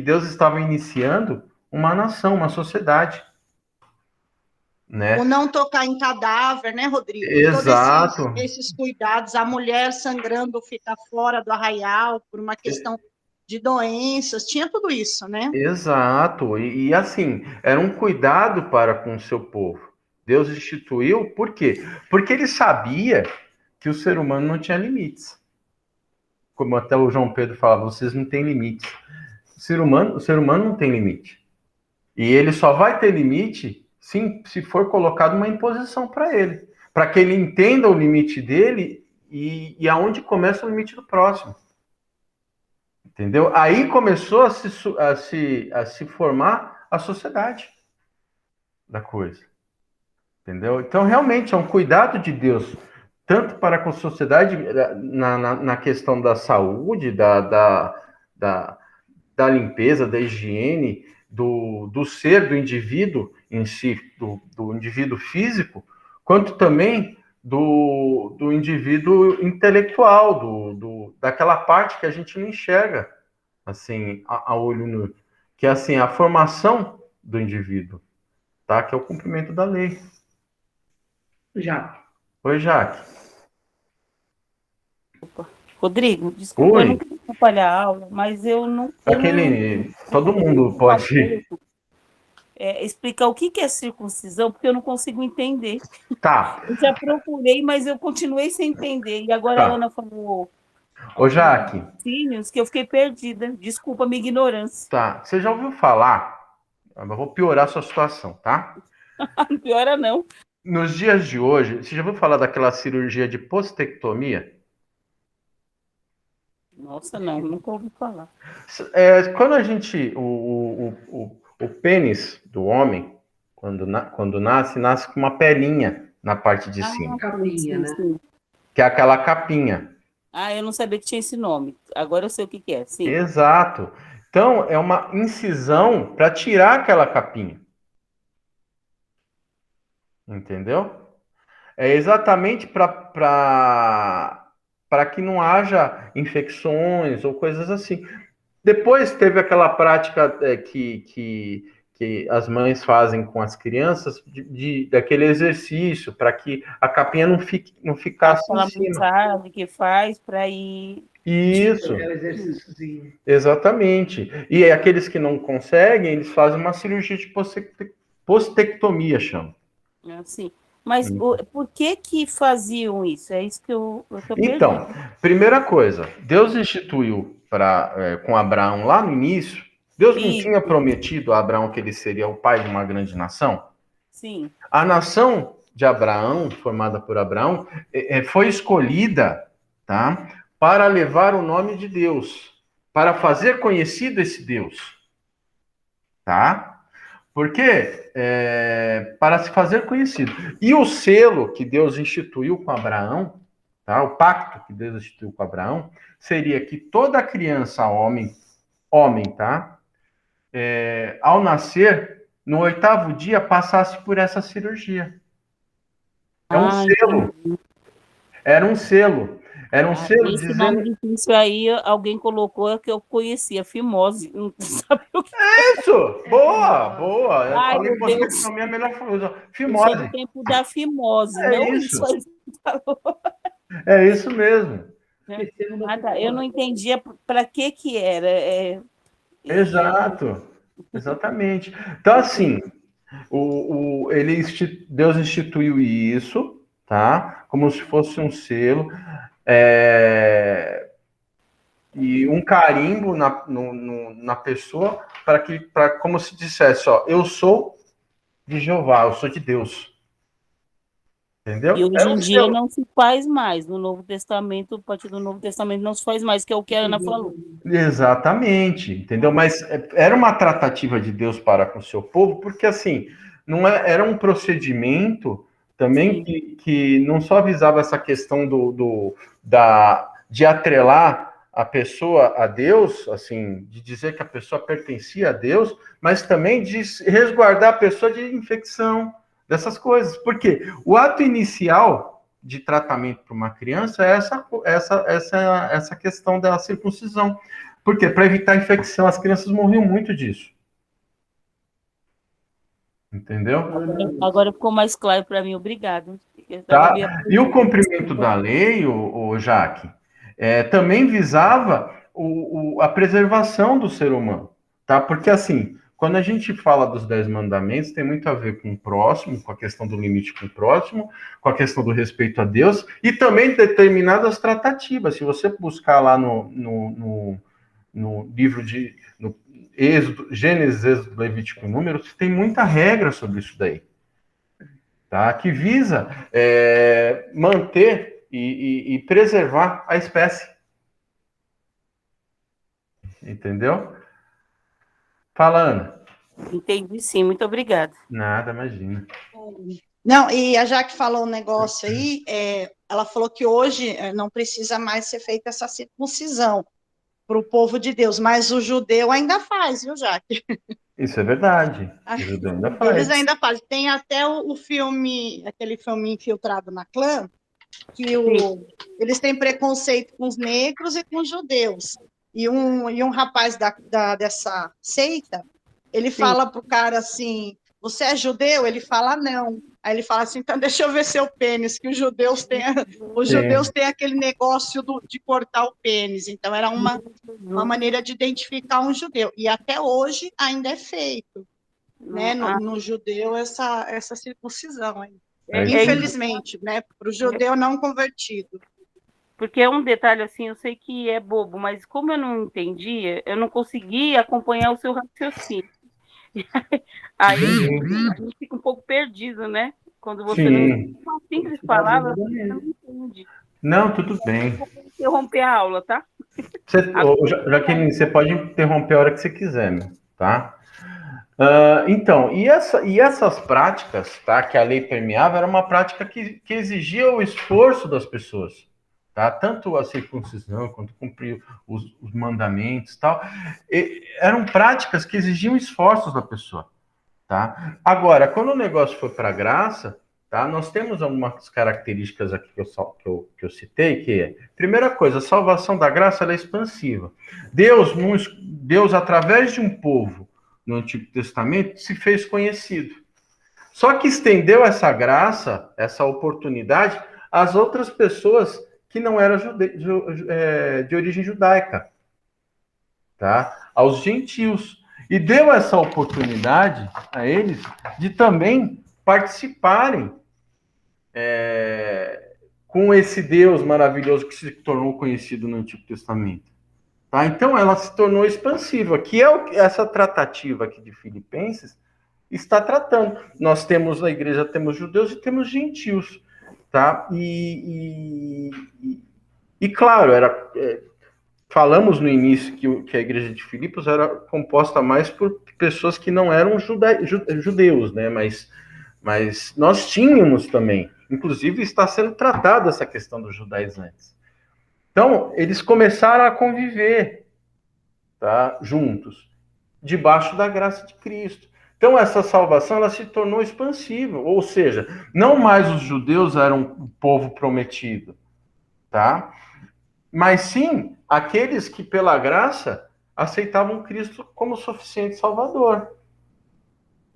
Speaker 1: Deus estava iniciando uma nação, uma sociedade. Né?
Speaker 4: O não tocar em cadáver, né, Rodrigo?
Speaker 1: Exato.
Speaker 4: Todos esses cuidados, a mulher sangrando fica fora do arraial por uma questão de doenças, tinha tudo isso, né?
Speaker 1: Exato. E assim, era um cuidado para com o seu povo. Deus instituiu, por quê? Porque ele sabia que o ser humano não tinha limites. Como até o João Pedro falava, vocês não têm limites. O ser humano não tem limite. E ele só vai ter limite se for colocado uma imposição para ele. Para que ele entenda o limite dele e aonde começa o limite do próximo. Entendeu? Aí começou a se formar a sociedade da coisa. Entendeu? Então, realmente, é um cuidado de Deus, tanto para com a sociedade, na questão da saúde, da limpeza, da higiene, do ser do indivíduo em si, do indivíduo físico, quanto também do indivíduo intelectual, daquela parte que a gente não enxerga assim a olho nu, que é assim a formação do indivíduo, tá? Que é o cumprimento da lei.
Speaker 2: Já.
Speaker 1: Oi, Jaque.
Speaker 5: Rodrigo, desculpa, eu
Speaker 1: Oi.
Speaker 5: não quero atrapalhar a aula, mas eu não.
Speaker 1: Todo mundo pode.
Speaker 5: Explicar o que é circuncisão, porque eu não consigo entender.
Speaker 1: Tá.
Speaker 5: Eu já procurei, mas eu continuei sem entender. E agora
Speaker 1: Tá.
Speaker 5: a Ana falou
Speaker 1: Ô, Jaque.
Speaker 5: que eu fiquei perdida. Desculpa a minha ignorância.
Speaker 1: Tá. Você já ouviu falar? Eu vou piorar a sua situação, tá?
Speaker 5: Não piora, não.
Speaker 1: Nos dias de hoje, você já ouviu falar daquela cirurgia de postectomia?
Speaker 5: Nossa, não, nunca ouvi falar.
Speaker 1: Quando a gente. O pênis do homem, quando nasce com uma pelinha na parte de cima,
Speaker 2: Capinha, né?
Speaker 5: Sim.
Speaker 1: que é aquela capinha.
Speaker 5: Eu não sabia que tinha esse nome. Agora eu sei o que é, sim.
Speaker 1: Exato. Então, é uma incisão para tirar aquela capinha. Entendeu? É exatamente para que não haja infecções ou coisas assim. Depois teve aquela prática que as mães fazem com as crianças, daquele exercício, para que a capinha não ficasse
Speaker 5: Aquela
Speaker 1: em cima.
Speaker 5: mensagem que faz para ir...
Speaker 1: Isso,
Speaker 2: É o exercíciozinho.
Speaker 1: exatamente. E aqueles que não conseguem, eles fazem uma cirurgia de postectomia, chama.
Speaker 5: Assim. Mas por que faziam isso? É isso que eu tô perdendo.
Speaker 1: Então, primeira coisa, Deus instituiu com Abraão lá no início. Deus não tinha prometido a Abraão que ele seria o pai de uma grande nação?
Speaker 5: Sim.
Speaker 1: A nação de Abraão, formada por Abraão, foi escolhida, tá, para levar o nome de Deus, para fazer conhecido esse Deus, tá? Por quê? Para se fazer conhecido. E o selo que Deus instituiu com Abraão, tá? O pacto que Deus instituiu com Abraão, seria que toda criança homem, tá? Ao nascer, no 8º dia, passasse por essa cirurgia. É um selo.
Speaker 5: Entendi.
Speaker 1: Era um selo. Era um selo
Speaker 5: esse
Speaker 1: dizendo...
Speaker 5: nome difícil aí, alguém colocou que eu conhecia, fimose. Não sabe o que
Speaker 1: Isso! Boa! Eu
Speaker 5: Ai,
Speaker 1: falei
Speaker 5: meu
Speaker 1: que você
Speaker 5: Deus.
Speaker 1: também é a melhor coisa.
Speaker 5: Eu sou
Speaker 1: Fimose.
Speaker 5: do tempo da fimose,
Speaker 1: É
Speaker 5: não
Speaker 1: isso.
Speaker 5: isso aí que você falou.
Speaker 1: É isso mesmo.
Speaker 5: Eu não entendia para que era.
Speaker 1: Exato. Exatamente. Então, assim, Deus instituiu isso, tá? Como se fosse um selo. E um carimbo na pessoa para como se dissesse, ó, eu sou de Jeová, eu sou de Deus. Entendeu?
Speaker 5: E hoje em dia não se faz mais. No Novo Testamento, a partir do Novo Testamento, não se faz mais, que é o que a Ana falou.
Speaker 1: Exatamente, entendeu? Mas era uma tratativa de Deus para com o seu povo, porque assim, não era um procedimento também que não só visava essa questão de atrelar a pessoa a Deus, assim, de dizer que a pessoa pertencia a Deus, mas também de resguardar a pessoa de infecção, dessas coisas. Porque o ato inicial de tratamento para uma criança é essa questão da circuncisão. Por quê? Para evitar infecção. As crianças morriam muito disso. Entendeu?
Speaker 5: Agora ficou mais claro para mim, obrigado.
Speaker 1: Tá? E o cumprimento da lei, o Jaque, também visava a preservação do ser humano, tá? Porque, assim, quando a gente fala dos 10 mandamentos, tem muito a ver com o próximo, com a questão do limite com o próximo, com a questão do respeito a Deus, e também determinadas tratativas. Se você buscar lá no livro de Êxodo, Gênesis, Êxodo, Levítico e Números, tem muita regra sobre isso daí, tá? Que visa manter e preservar a espécie. Entendeu? Fala, Ana.
Speaker 5: Entendi, sim. Muito obrigada.
Speaker 1: Nada, imagina.
Speaker 4: Não, e a Jaque falou um negócio aí, ela falou que hoje não precisa mais ser feita essa circuncisão para o povo de Deus, mas o judeu ainda faz, viu, Jaque?
Speaker 1: Isso é verdade. O judeu ainda faz.
Speaker 4: Eles ainda fazem. Tem até o filme, aquele filme Infiltrado na Clã, que eles têm preconceito com os negros e com os judeus. E um rapaz dessa seita, ele fala pro cara assim, você é judeu? Ele fala não. Aí ele fala assim, então deixa eu ver seu pênis, que os judeus têm aquele negócio de cortar o pênis. Então era uma maneira de identificar um judeu. E até hoje ainda é feito, né, no judeu essa circuncisão. Infelizmente, né, para o judeu não convertido.
Speaker 5: Porque é um detalhe assim, eu sei que é bobo, mas como eu não entendia, eu não consegui acompanhar o seu raciocínio. Aí a gente fica um pouco perdido, né? Quando você não entende uma simples palavra, você não entende.
Speaker 1: Não, tudo bem.
Speaker 5: Vou interromper a aula, tá?
Speaker 1: Jaqueline, você pode interromper a hora que você quiser, né? Tá? Então, e essas práticas, tá, que a lei permeava, era uma prática que exigia o esforço das pessoas, tá? Tanto a circuncisão quanto cumprir os mandamentos, tal, eram práticas que exigiam esforços da pessoa, tá? Agora, quando o negócio foi para a graça, tá? Nós temos algumas características aqui que eu citei, que é, primeira coisa, a salvação da graça ela é expansiva. Deus, através de um povo no Antigo Testamento, se fez conhecido. Só que estendeu essa graça, essa oportunidade, às outras pessoas que não eram de origem judaica, tá? Aos gentios. E deu essa oportunidade a eles de também participarem com esse Deus maravilhoso que se tornou conhecido no Antigo Testamento. Tá? Então, ela se tornou expansiva, que é essa tratativa aqui de Filipenses está tratando. Nós temos na igreja, temos judeus e temos gentios. Tá? E claro, falamos no início que a igreja de Filipos era composta mais por pessoas que não eram judeus, né? Mas nós tínhamos também. Inclusive, está sendo tratada essa questão dos judaizantes. Então, eles começaram a conviver, tá, juntos, debaixo da graça de Cristo. Então, essa salvação ela se tornou expansiva, ou seja, não mais os judeus eram o povo prometido, tá? Mas sim aqueles que, pela graça, aceitavam Cristo como suficiente Salvador,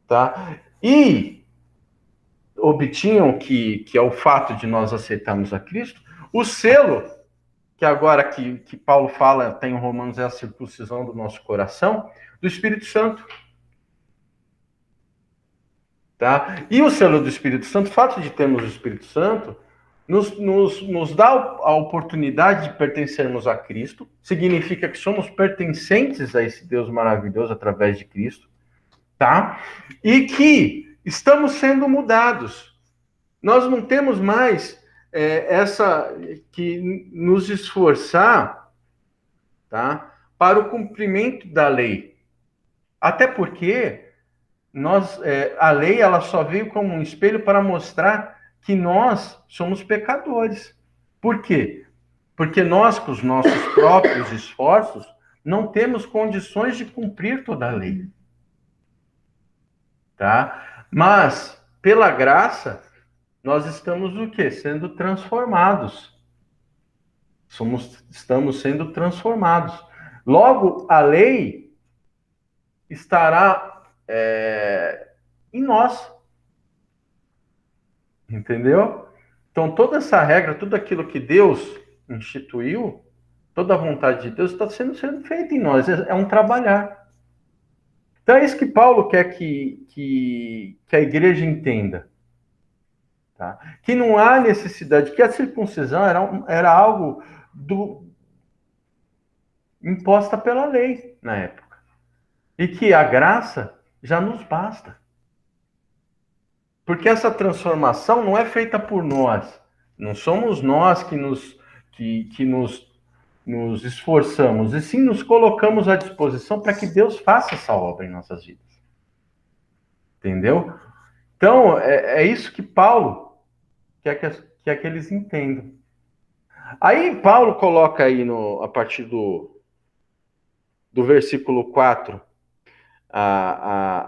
Speaker 1: tá? E obtinham, que é o fato de nós aceitarmos a Cristo, o selo que agora que Paulo fala, tem em Romanos, é a circuncisão do nosso coração, do Espírito Santo. Tá? E o selo do Espírito Santo, o fato de termos o Espírito Santo, nos dá a oportunidade de pertencermos a Cristo, significa que somos pertencentes a esse Deus maravilhoso através de Cristo, tá? E que estamos sendo mudados. Nós não temos mais que nos esforçar, tá, para o cumprimento da lei. Até porque a lei ela só veio como um espelho para mostrar que nós somos pecadores. Por quê? Porque nós, com os nossos próprios esforços, não temos condições de cumprir toda a lei. Tá? Mas, pela graça, nós estamos o quê? Sendo transformados. Estamos sendo transformados. Logo, a lei estará em nós. Entendeu? Então, toda essa regra, tudo aquilo que Deus instituiu, Toda a vontade de Deus está sendo feita em nós. É um trabalhar. Então é isso que Paulo quer que a igreja entenda. Tá? Que não há necessidade, que a circuncisão era algo imposta pela lei na época. E que a graça já nos basta. Porque essa transformação não é feita por nós. Não somos nós que nos esforçamos, e sim nos colocamos à disposição para que Deus faça essa obra em nossas vidas. Entendeu? Então, é isso que Paulo quer que eles entendam. Aí, Paulo coloca aí, a partir do versículo 4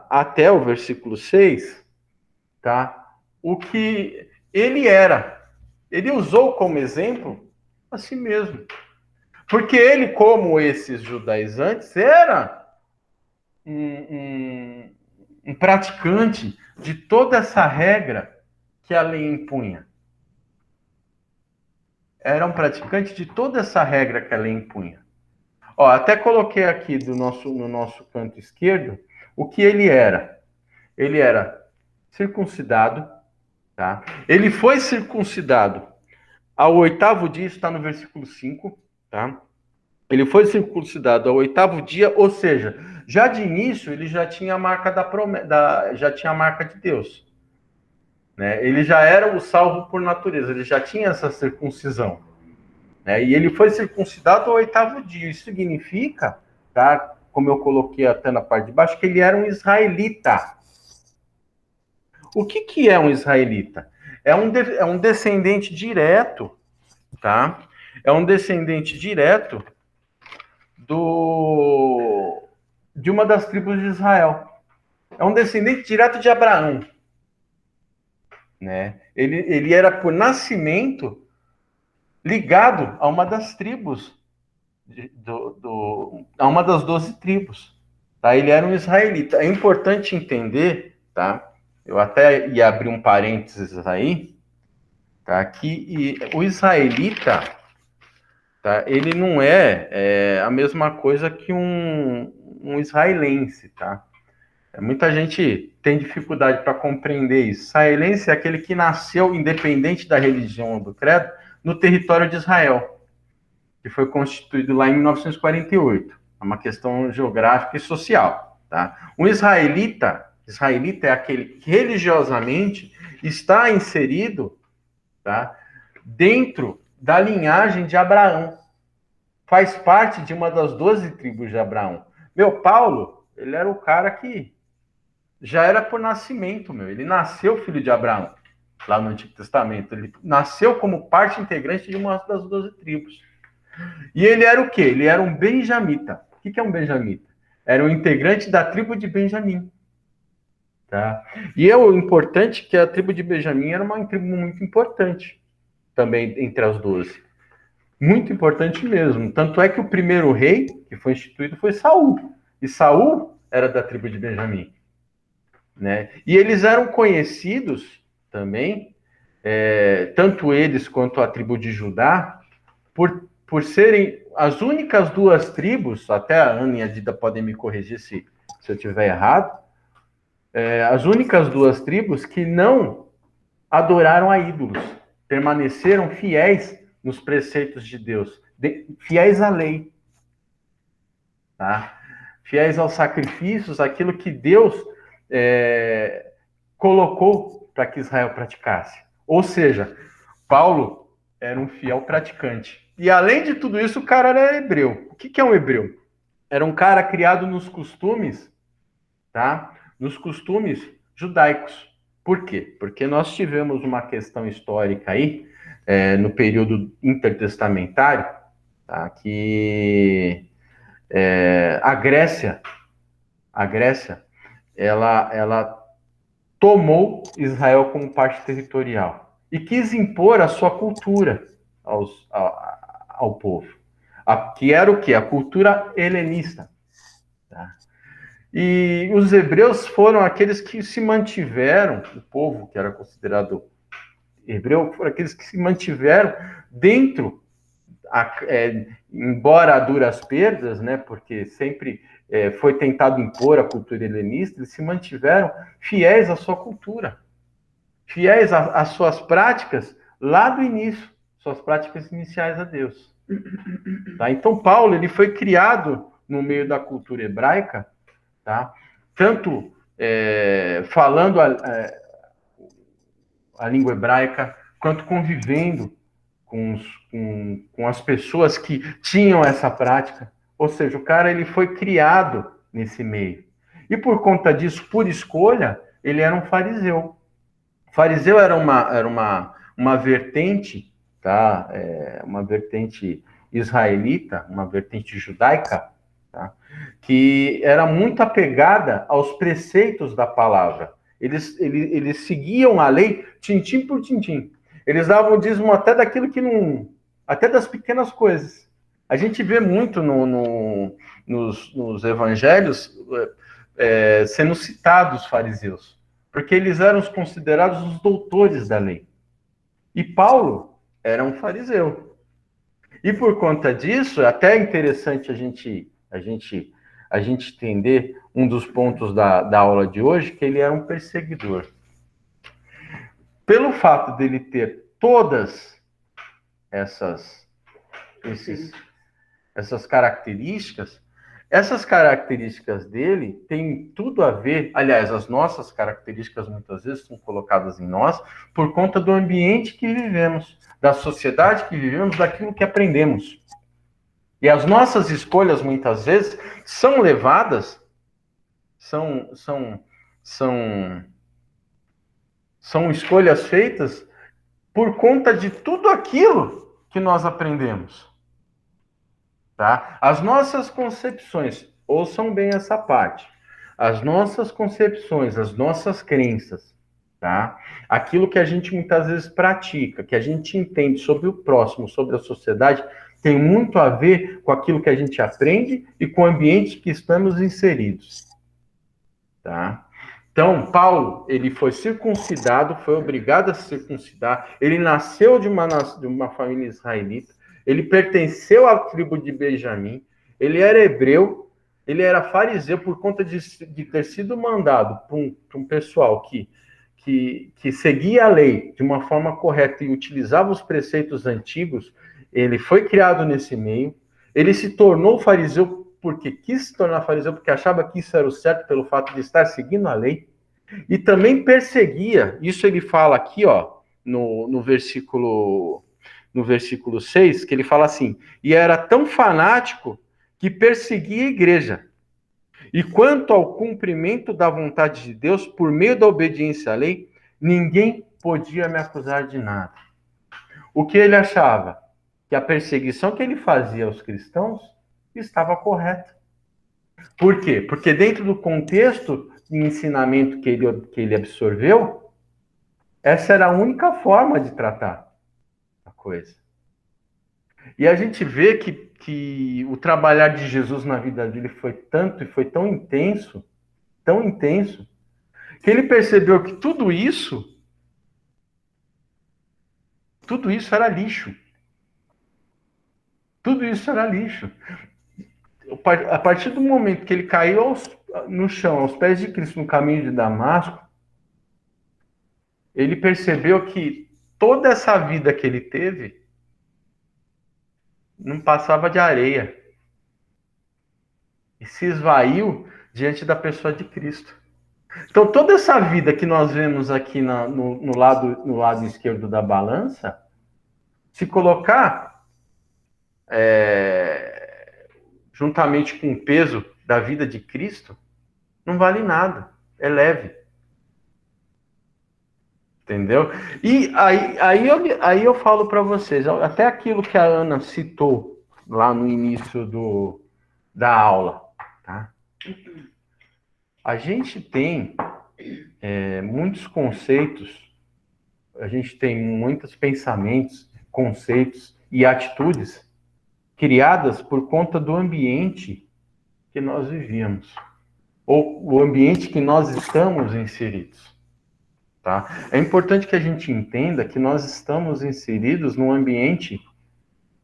Speaker 1: até o versículo 6, tá? O que ele era. Ele usou como exemplo a si mesmo. Porque ele, como esses judaizantes, era um praticante de toda essa regra que a lei impunha. Era um praticante de toda essa regra que a lei impunha. Ó, até coloquei aqui no nosso canto esquerdo o que ele era. Ele era circuncidado, tá? Ele foi circuncidado ao 8º dia, isso está no versículo 5, tá? Ele foi circuncidado ao 8º dia, ou seja, já de início ele já tinha a marca já tinha a marca de Deus, né? Ele já era o salvo por natureza, ele já tinha essa circuncisão, né? E ele foi circuncidado ao 8º dia. Isso significa, tá? Como eu coloquei até na parte de baixo, que ele era um israelita. O que é um israelita? É um descendente direto, tá? É um descendente direto de uma das tribos de Israel. É um descendente direto de Abraão, né? Ele era por nascimento ligado a uma das tribos, a uma das 12 tribos, tá? Ele era um israelita. É importante entender, tá? Eu até ia abrir um parênteses aí, tá? Que o israelita, tá? Ele não é a mesma coisa que um israelense, tá? Muita gente tem dificuldade para compreender isso. Israelense é aquele que nasceu, independente da religião ou do credo, no território de Israel, que foi constituído lá em 1948. É uma questão geográfica e social, tá? Um israelita é aquele que religiosamente está inserido, tá, dentro da linhagem de Abraão. Faz parte de uma das 12 tribos de Abraão. Paulo, ele era o cara que já era por nascimento, ele nasceu filho de Abraão, lá no Antigo Testamento. Ele nasceu como parte integrante de uma das 12 tribos. E ele era o quê? Ele era um benjamita. O que é um benjamita? Era um integrante da tribo de Benjamim. Tá? E o importante é que a tribo de Benjamim era uma tribo muito importante, também entre as 12. Muito importante mesmo. Tanto é que o primeiro rei que foi instituído foi Saul. E Saul era da tribo de Benjamim, né? E eles eram conhecidos também, tanto eles quanto a tribo de Judá, por serem as únicas 2 tribos, até a Ana e a Dida podem me corrigir se eu estiver errado, as únicas 2 tribos que não adoraram a ídolos, permaneceram fiéis nos preceitos de Deus, fiéis à lei, tá? Fiéis aos sacrifícios, aquilo que Deus colocou para que Israel praticasse. Ou seja, Paulo era um fiel praticante. E além de tudo isso, o cara era hebreu. O que é um hebreu? Era um cara criado nos costumes, tá? Nos costumes judaicos. Por quê? Porque nós tivemos uma questão histórica aí, no período intertestamentário, tá? Que a Grécia, ela tomou Israel como parte territorial e quis impor a sua cultura ao povo, que era o quê? A cultura helenista. Tá? E os hebreus foram aqueles que se mantiveram, o povo que era considerado hebreu, foram aqueles que se mantiveram dentro embora a duras perdas, né, porque sempre foi tentado impor a cultura helenista, eles se mantiveram fiéis à sua cultura, fiéis às suas práticas lá do início, suas práticas iniciais a Deus. Tá? Então, Paulo ele foi criado no meio da cultura hebraica, tá? Tanto falando a língua hebraica, quanto convivendo com as pessoas que tinham essa prática. Ou seja, o cara ele foi criado nesse meio. E por conta disso, por escolha, ele era um fariseu. O fariseu era uma vertente, tá? Uma vertente israelita, uma vertente judaica, tá? Que era muito apegada aos preceitos da palavra. Eles seguiam a lei tintim por tintim. Eles davam dízimo até daquilo que não... Até das pequenas coisas. A gente vê muito nos evangelhos sendo citados os fariseus, porque eles eram considerados os doutores da lei. E Paulo era um fariseu. E por conta disso, é até interessante a gente entender um dos pontos da aula de hoje, que ele era um perseguidor. Pelo fato dele ter todas essas características dele têm tudo a ver, aliás, as nossas características muitas vezes são colocadas em nós por conta do ambiente que vivemos, da sociedade que vivemos, daquilo que aprendemos. E as nossas escolhas muitas vezes são levadas, são escolhas feitas por conta de tudo aquilo que nós aprendemos. Tá? As nossas concepções, ouçam bem essa parte, as nossas concepções, as nossas crenças, tá? Aquilo que a gente muitas vezes pratica, que a gente entende sobre o próximo, sobre a sociedade, tem muito a ver com aquilo que a gente aprende e com o ambiente que estamos inseridos. Tá? Então, Paulo, ele foi circuncidado, foi obrigado a se circuncidar, ele nasceu de uma família israelita, ele pertenceu à tribo de Benjamim, ele era hebreu, ele era fariseu por conta de ter sido mandado para um pessoal que seguia a lei de uma forma correta e utilizava os preceitos antigos. Ele foi criado nesse meio, ele se tornou fariseu porque quis se tornar fariseu, porque achava que isso era o certo pelo fato de estar seguindo a lei, e também perseguia, isso ele fala aqui, ó, no versículo 6, que ele fala assim, e era tão fanático que perseguia a igreja. E quanto ao cumprimento da vontade de Deus, por meio da obediência à lei, ninguém podia me acusar de nada. O que ele achava? Que a perseguição que ele fazia aos cristãos estava correta. Por quê? Porque dentro do contexto de ensinamento que ele absorveu, essa era a única forma de tratar a coisa. E a gente vê que o trabalhar de Jesus na vida dele foi tanto e foi tão intenso, que ele percebeu que tudo isso era lixo. Tudo isso era lixo. A partir do momento que ele caiu no chão, aos pés de Cristo, no caminho de Damasco, ele percebeu que toda essa vida que ele teve não passava de areia. E se esvaiu diante da pessoa de Cristo. Então, toda essa vida que nós vemos aqui no lado esquerdo da balança, se colocar juntamente com o peso da vida de Cristo, não vale nada, é leve. Entendeu? E aí eu falo para vocês, até aquilo que a Ana citou lá no início da aula, tá? A gente tem muitos conceitos, a gente tem muitos pensamentos, conceitos e atitudes criadas por conta do ambiente que nós vivíamos, ou o ambiente que nós estamos inseridos. Tá? É importante que a gente entenda que nós estamos inseridos num ambiente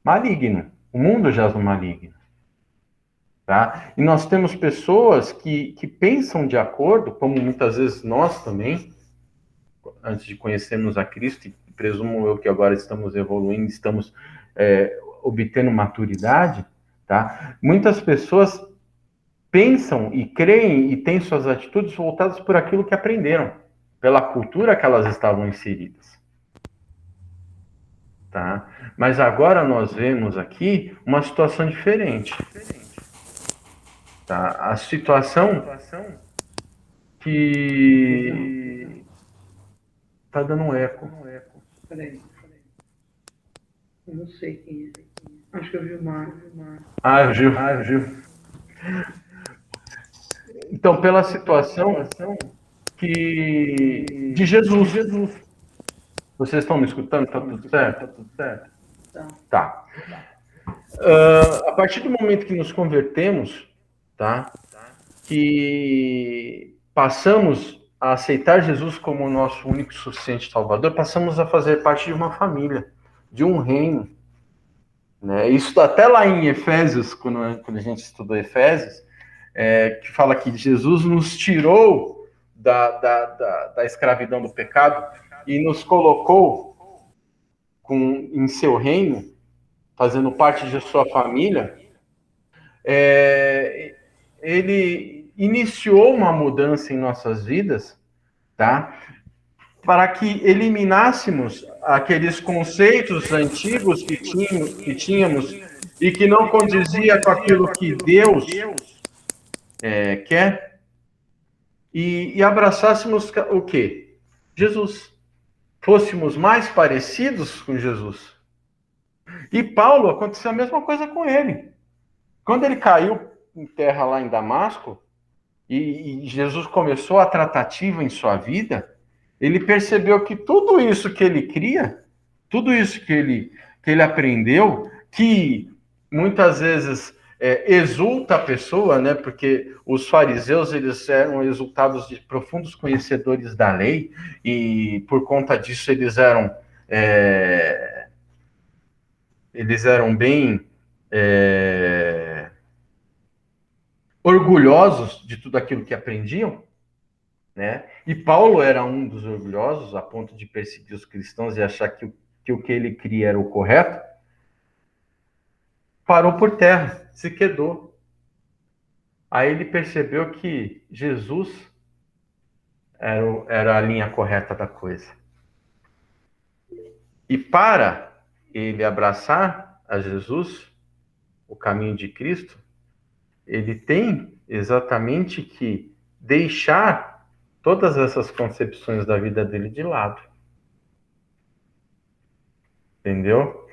Speaker 1: maligno. O mundo jaz no maligno. Tá? E nós temos pessoas que pensam de acordo, como muitas vezes nós também, antes de conhecermos a Cristo, e presumo eu que agora estamos evoluindo, estamos obtendo maturidade, tá? Muitas pessoas pensam e creem e têm suas atitudes voltadas por aquilo que aprenderam, pela cultura que elas estavam inseridas. Tá? Mas agora nós vemos aqui uma situação diferente. Tá? A situação que tá dando um eco.
Speaker 2: Peraí. Eu não sei quem é. Acho que eu vi o Mar.
Speaker 1: Ah, Gil. Então, pela situação que de Jesus. Vocês estão me escutando? Tá tudo certo? Tá. A partir do momento que nos convertemos, tá? Que passamos a aceitar Jesus como o nosso único e suficiente Salvador, passamos a fazer parte de uma família, de um reino. Né? Isso até lá em Efésios, quando a gente estudou Efésios, que fala que Jesus nos tirou da escravidão do pecado e nos colocou em seu reino, fazendo parte de sua família. Ele iniciou uma mudança em nossas vidas, tá? Para que eliminássemos aqueles conceitos antigos que tínhamos e que não condizia com aquilo que Deus quer, e abraçássemos o quê? Jesus. Fôssemos mais parecidos com Jesus. E Paulo, aconteceu a mesma coisa com ele. Quando ele caiu em terra lá em Damasco, e Jesus começou a tratativa em sua vida, ele percebeu que tudo isso que ele cria, tudo isso que ele aprendeu, que muitas vezes exulta a pessoa, né? Porque os fariseus, eles eram exultados de profundos conhecedores da lei, e por conta disso eles eram bem orgulhosos de tudo aquilo que aprendiam, né? E Paulo era um dos orgulhosos, a ponto de perseguir os cristãos e achar que o que ele cria era o correto. Parou por terra, se quedou. Aí ele percebeu que Jesus era a linha correta da coisa. E para ele abraçar a Jesus, o caminho de Cristo, ele tem exatamente que deixar todas essas concepções da vida dele de lado. Entendeu?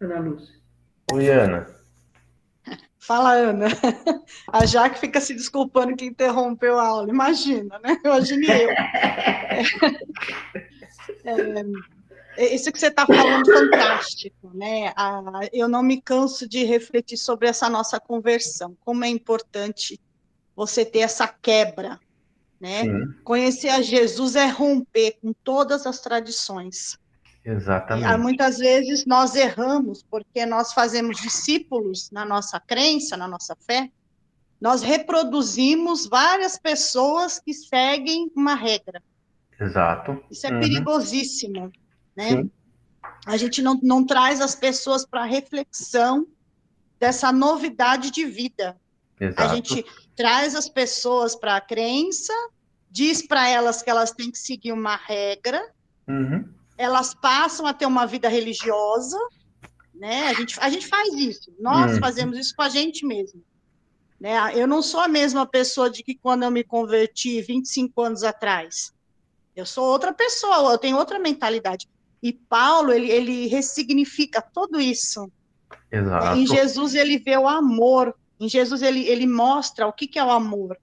Speaker 2: Ana Lúcia.
Speaker 1: Oi, Ana.
Speaker 4: Fala, Ana. A Jaque fica se desculpando que interrompeu a aula. Imagina, né? Imagine eu. Isso que você está falando é fantástico, né? Eu não me canso de refletir sobre essa nossa conversão. Como é importante você ter essa quebra, né?
Speaker 1: Sim.
Speaker 4: Conhecer a Jesus é romper com todas as tradições.
Speaker 1: Exatamente.
Speaker 4: E, muitas vezes nós erramos porque nós fazemos discípulos na nossa crença, na nossa fé. Nós reproduzimos várias pessoas que seguem uma regra.
Speaker 1: Exato.
Speaker 4: Isso é perigosíssimo, né?
Speaker 1: Sim.
Speaker 4: A gente não traz as pessoas para a reflexão dessa novidade de vida.
Speaker 1: Exato.
Speaker 4: A gente traz as pessoas para a crença, diz para elas que elas têm que seguir uma regra, elas passam a ter uma vida religiosa, né? A gente faz isso, nós fazemos isso com a gente mesmo. Né? Eu não sou a mesma pessoa de que quando eu me converti 25 anos atrás. Eu sou outra pessoa, eu tenho outra mentalidade. E Paulo, ele ressignifica tudo isso.
Speaker 1: Exato.
Speaker 4: Em Jesus, ele vê o amor. Em Jesus, ele mostra o que é o amor.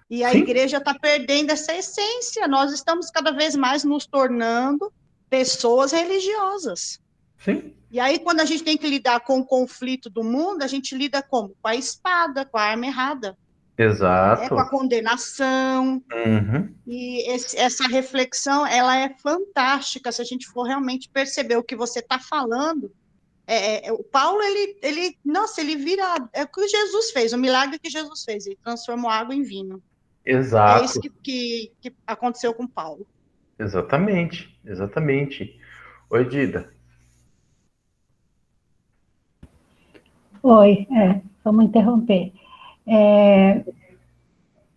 Speaker 4: E a igreja está perdendo essa essência. Nós estamos cada vez mais nos tornando pessoas religiosas.
Speaker 1: Sim.
Speaker 4: E aí, quando a gente tem que lidar com o conflito do mundo, a gente lida como? Com a espada, com a arma errada.
Speaker 1: Exato.
Speaker 4: Com a condenação. E essa reflexão, ela é fantástica, se a gente for realmente perceber o que você está falando, O Paulo, nossa, ele vira, é o que Jesus fez, o milagre que Jesus fez, ele transformou água em vinho. É isso
Speaker 1: Exato,
Speaker 4: que aconteceu com Paulo.
Speaker 1: exatamente, exatamente. Oi, Dida.
Speaker 3: Oi, vamos interromper. É,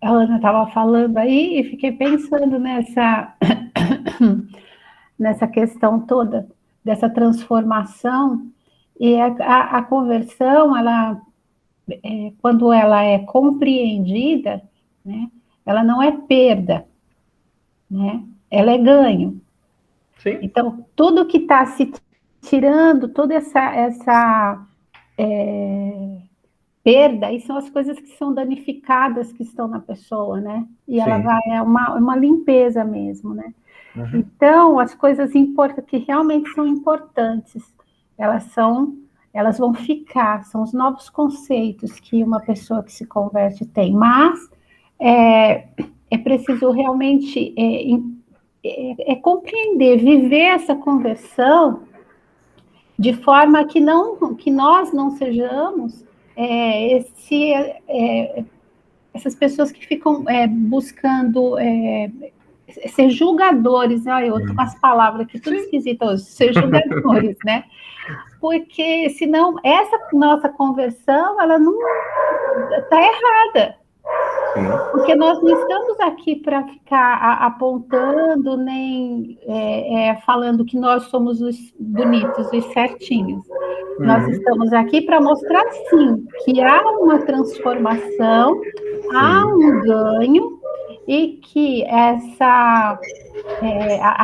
Speaker 3: a Ana estava falando aí e fiquei pensando nessa questão toda, dessa transformação, e a conversão, ela, quando ela é compreendida, né, ela não é perda, né, ela é ganho.
Speaker 1: Sim,
Speaker 3: Então, tudo que está se tirando, toda essa perda, aí são as coisas que são danificadas que estão na pessoa, né? E ela
Speaker 1: sim.
Speaker 3: vai, é uma limpeza mesmo, né?
Speaker 1: Uhum.
Speaker 3: Então, as coisas que realmente são importantes, elas vão ficar, são os novos conceitos que uma pessoa que se converte tem, mas é preciso realmente compreender, viver essa conversão de forma que nós não sejamos essas pessoas que ficam buscando ser julgadores, eu tô com as palavras aqui tudo esquisitas hoje, ser julgadores, né? Porque senão essa nossa conversão, ela não está errada. Porque nós não estamos aqui para ficar apontando, nem falando que nós somos os bonitos, os certinhos. Nós estamos aqui para mostrar, sim, que há uma transformação, há um ganho, e que a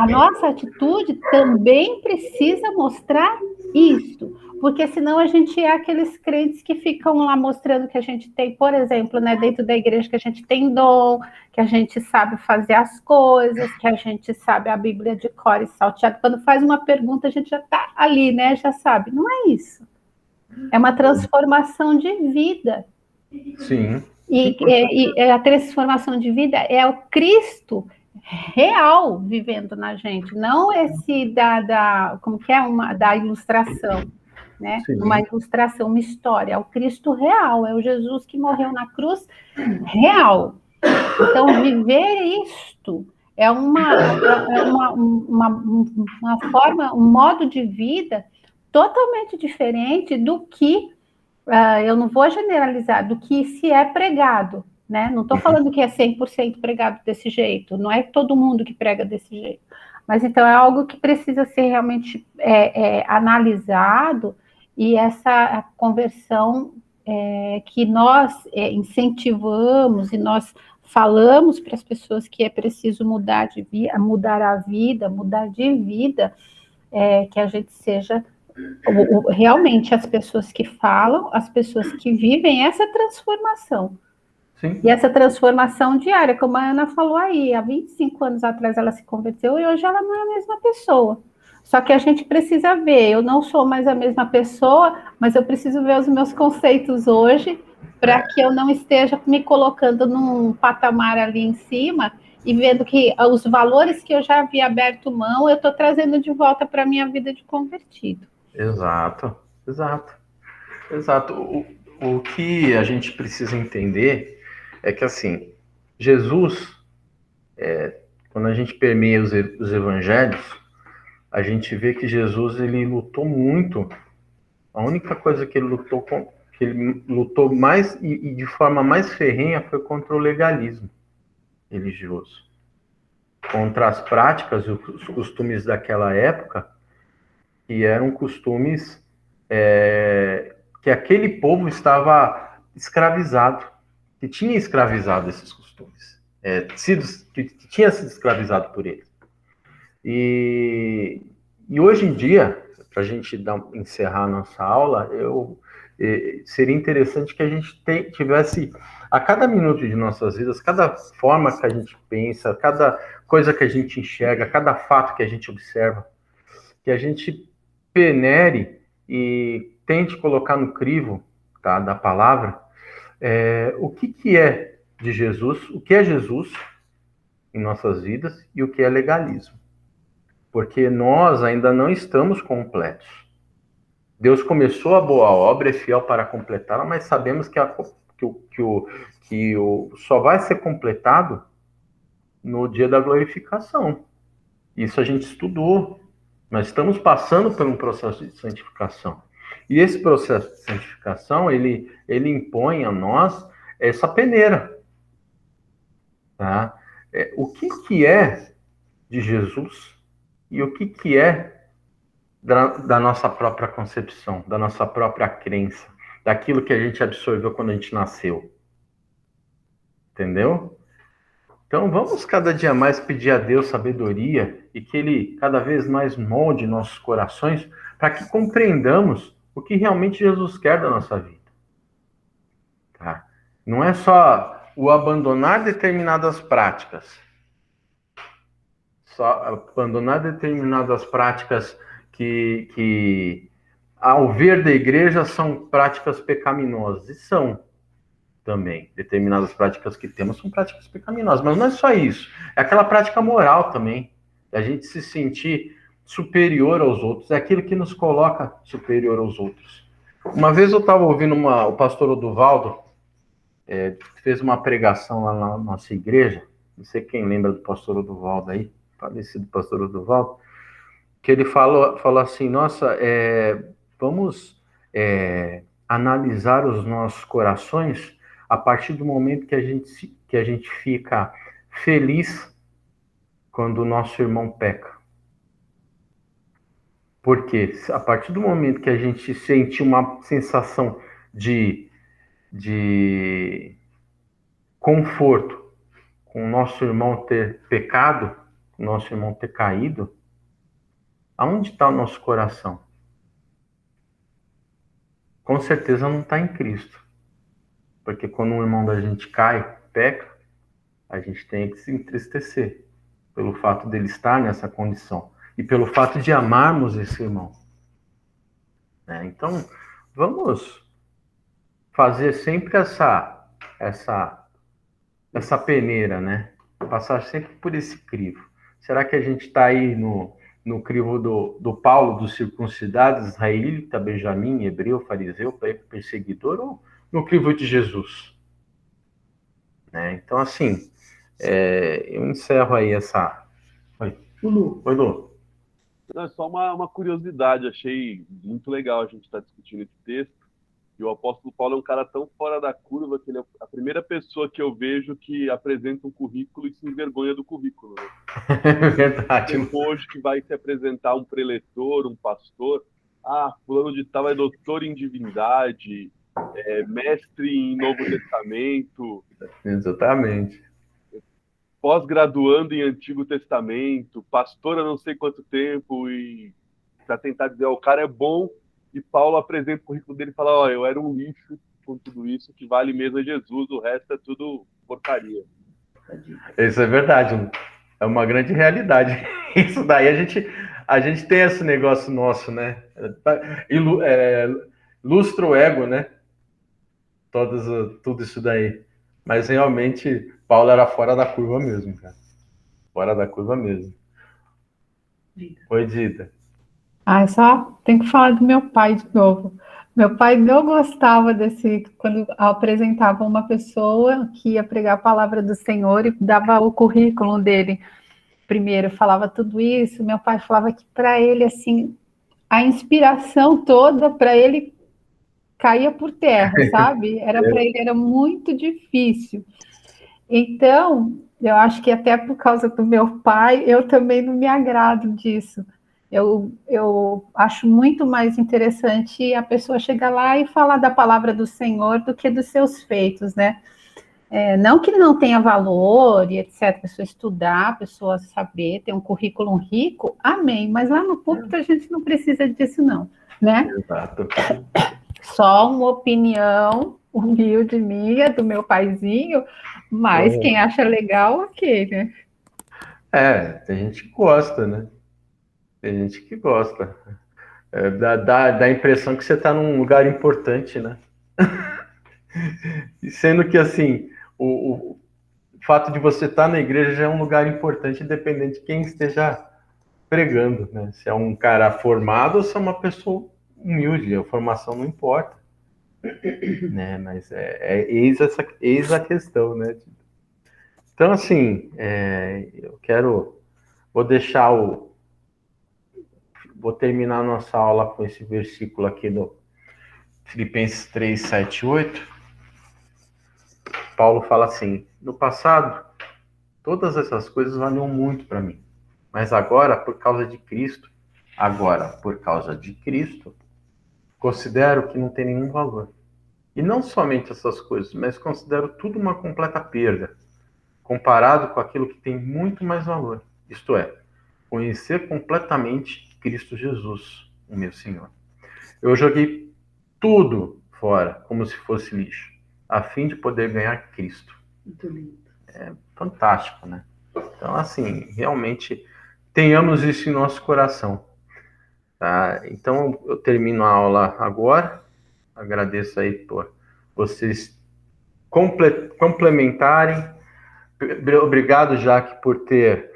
Speaker 3: nossa atitude também precisa mostrar isso, porque senão a gente é aqueles crentes que ficam lá mostrando que a gente tem, por exemplo, né, dentro da igreja, que a gente tem dom, que a gente sabe fazer as coisas, que a gente sabe a Bíblia de cor e salteado. Quando faz uma pergunta, a gente já está ali, né? Já sabe. Não é isso. É uma transformação de vida.
Speaker 1: Sim.
Speaker 3: E a transformação de vida é o Cristo real vivendo na gente, não esse como que é, da ilustração, né?
Speaker 1: Sim.
Speaker 3: Uma ilustração, uma história, é o Cristo real, é o Jesus que morreu na cruz real. Então, viver isto é uma forma, um modo de vida totalmente diferente do que, eu não vou generalizar, do que se é pregado, né? Não estou falando que é 100% pregado desse jeito, não é todo mundo que prega desse jeito, mas então é algo que precisa ser realmente analisado, e essa conversão que nós incentivamos e nós falamos para as pessoas que é preciso mudar a vida, mudar de vida, que a gente seja realmente as pessoas que falam, as pessoas que vivem essa transformação.
Speaker 1: Sim.
Speaker 3: E essa transformação diária, como a Ana falou aí, há 25 anos atrás ela se converteu e hoje ela não é a mesma pessoa. Só que a gente precisa ver, eu não sou mais a mesma pessoa, mas eu preciso ver os meus conceitos hoje, para que eu não esteja me colocando num patamar ali em cima e vendo que os valores que eu já havia aberto mão, eu estou trazendo de volta para a minha vida de convertido.
Speaker 1: Exato, exato, exato. O que a gente precisa entender é que, assim, Jesus, quando a gente permeia os evangelhos, a gente vê que Jesus, ele lutou muito. A única coisa que ele lutou mais e de forma mais ferrenha foi contra o legalismo religioso, contra as práticas e os costumes daquela época, que eram costumes que aquele povo estava escravizado, que tinha escravizado esses costumes, que tinha sido escravizado por eles. E hoje em dia, para a gente encerrar a nossa aula, seria interessante que a gente tivesse, a cada minuto de nossas vidas, cada forma que a gente pensa, cada coisa que a gente enxerga, cada fato que a gente observa, que a gente penere e tente colocar no crivo, tá, da palavra, o que é de Jesus, o que é Jesus em nossas vidas e o que é legalismo. Porque nós ainda não estamos completos. Deus começou a boa obra, é fiel para completá-la, mas sabemos que só vai ser completado no dia da glorificação. Isso a gente estudou. Nós estamos passando por um processo de santificação. E esse processo de santificação, ele impõe a nós essa peneira. Tá? O que é de Jesus e o que é da nossa própria concepção, da nossa própria crença, daquilo que a gente absorveu quando a gente nasceu. Entendeu? Então, vamos cada dia mais pedir a Deus sabedoria e que Ele cada vez mais molde nossos corações para que compreendamos o que realmente Jesus quer da nossa vida. Tá? Não é só o abandonar determinadas práticas. Só abandonar determinadas práticas que ao ver da igreja, são práticas pecaminosas. E são. Também. Determinadas práticas que temos são práticas pecaminosas, mas não é só isso. É aquela prática moral também, a gente se sentir superior aos outros, é aquilo que nos coloca superior aos outros. Uma vez eu estava ouvindo o pastor Oduvaldo, fez uma pregação lá na nossa igreja, não sei quem lembra do pastor Oduvaldo aí, falecido pastor Oduvaldo, que ele falou assim, nossa, vamos analisar os nossos corações a partir do momento que a gente fica feliz quando o nosso irmão peca. Porque a partir do momento que a gente sente uma sensação de conforto com o nosso irmão ter pecado, com o nosso irmão ter caído, aonde está o nosso coração? Com certeza não está em Cristo. Porque quando um irmão da gente cai, peca, a gente tem que se entristecer pelo fato dele estar nessa condição e pelo fato de amarmos esse irmão. Então, vamos fazer sempre essa peneira, né? Passar sempre por esse crivo. Será que a gente está aí no crivo do Paulo, do circuncidado, israelita, benjamim, hebreu, fariseu, perseguidor, ou no crivo de Jesus? Então, assim, eu encerro aí essa... Oi, Lu.
Speaker 6: Não, é só uma curiosidade, achei muito legal a gente estar discutindo esse texto, e o apóstolo Paulo é um cara tão fora da curva que ele é a primeira pessoa que eu vejo que apresenta um currículo e se envergonha do currículo. Né?
Speaker 1: Verdade.
Speaker 6: Hoje que vai se apresentar um preletor, um pastor, fulano de tal é doutor em divindade, mestre em Novo Testamento.
Speaker 1: Exatamente.
Speaker 6: Pós-graduando em Antigo Testamento, pastor há não sei quanto tempo, e para tentar dizer, o cara é bom, e Paulo apresenta o currículo dele e fala, eu era um lixo com tudo isso, que vale mesmo é Jesus, o resto é tudo porcaria.
Speaker 1: Isso é verdade, é uma grande realidade. Isso daí a gente tem esse negócio nosso, né? Ilustra o ego, né? Tudo isso daí. Mas realmente, Paulo era fora da curva mesmo, cara. Fora da curva mesmo. Oi, Dida.
Speaker 3: Só tem que falar do meu pai de novo. Meu pai não gostava quando apresentava uma pessoa que ia pregar a palavra do Senhor e dava o currículo dele. Primeiro falava tudo isso, meu pai falava que para ele, assim, a inspiração toda para ele caía por terra, sabe? Para ele era muito difícil. Então, eu acho que até por causa do meu pai, eu também não me agrado disso. Eu acho muito mais interessante a pessoa chegar lá e falar da palavra do Senhor do que dos seus feitos, né? Não que não tenha valor e etc. A pessoa estudar, a pessoa saber, ter um currículo rico, amém. Mas lá no púlpito a gente não precisa disso, não, né?
Speaker 1: Exato.
Speaker 3: Só uma opinião humilde minha, do meu paizinho, mas quem acha legal, ok, né?
Speaker 1: Tem gente que gosta, né? Tem gente que gosta. Dá a impressão que você está num lugar importante, né? Sendo que, assim, o fato de você estar na igreja já é um lugar importante, independente de quem esteja pregando, né? Se é um cara formado ou se é uma pessoa humilde, a formação não importa, né? Mas eis a questão, né? Então, assim, vou terminar a nossa aula com esse versículo aqui no Filipenses 3, 7, 8. Paulo fala assim: no passado, todas essas coisas valiam muito para mim, mas agora, por causa de Cristo, considero que não tem nenhum valor. E não somente essas coisas, mas considero tudo uma completa perda, comparado com aquilo que tem muito mais valor, isto é, conhecer completamente Cristo Jesus, o meu Senhor. Eu joguei tudo fora, como se fosse lixo, a fim de poder ganhar Cristo.
Speaker 2: Muito lindo.
Speaker 1: Fantástico, né? Então, assim, realmente, tenhamos isso em nosso coração. Tá? Então, eu termino a aula agora. Agradeço aí por vocês complementarem. Obrigado, Jaque, por ter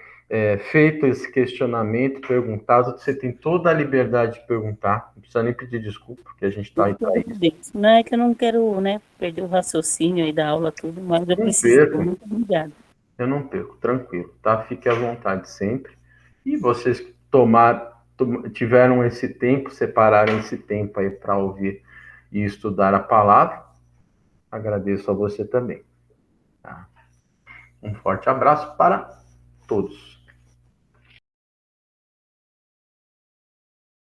Speaker 1: feito esse questionamento, perguntado. Você tem toda a liberdade de perguntar, não precisa nem pedir desculpa, porque a gente está aí para isso.
Speaker 5: Não é que eu não quero, né, perder o raciocínio aí da aula, tudo, mas eu
Speaker 1: Não
Speaker 5: preciso.
Speaker 1: perco.
Speaker 5: Muito obrigada.
Speaker 1: Eu não perco, tranquilo, tá? Fique à vontade sempre. E vocês que tiveram esse tempo, separaram esse tempo aí para ouvir e estudar a palavra, agradeço a você também. Tá? Um forte abraço para todos.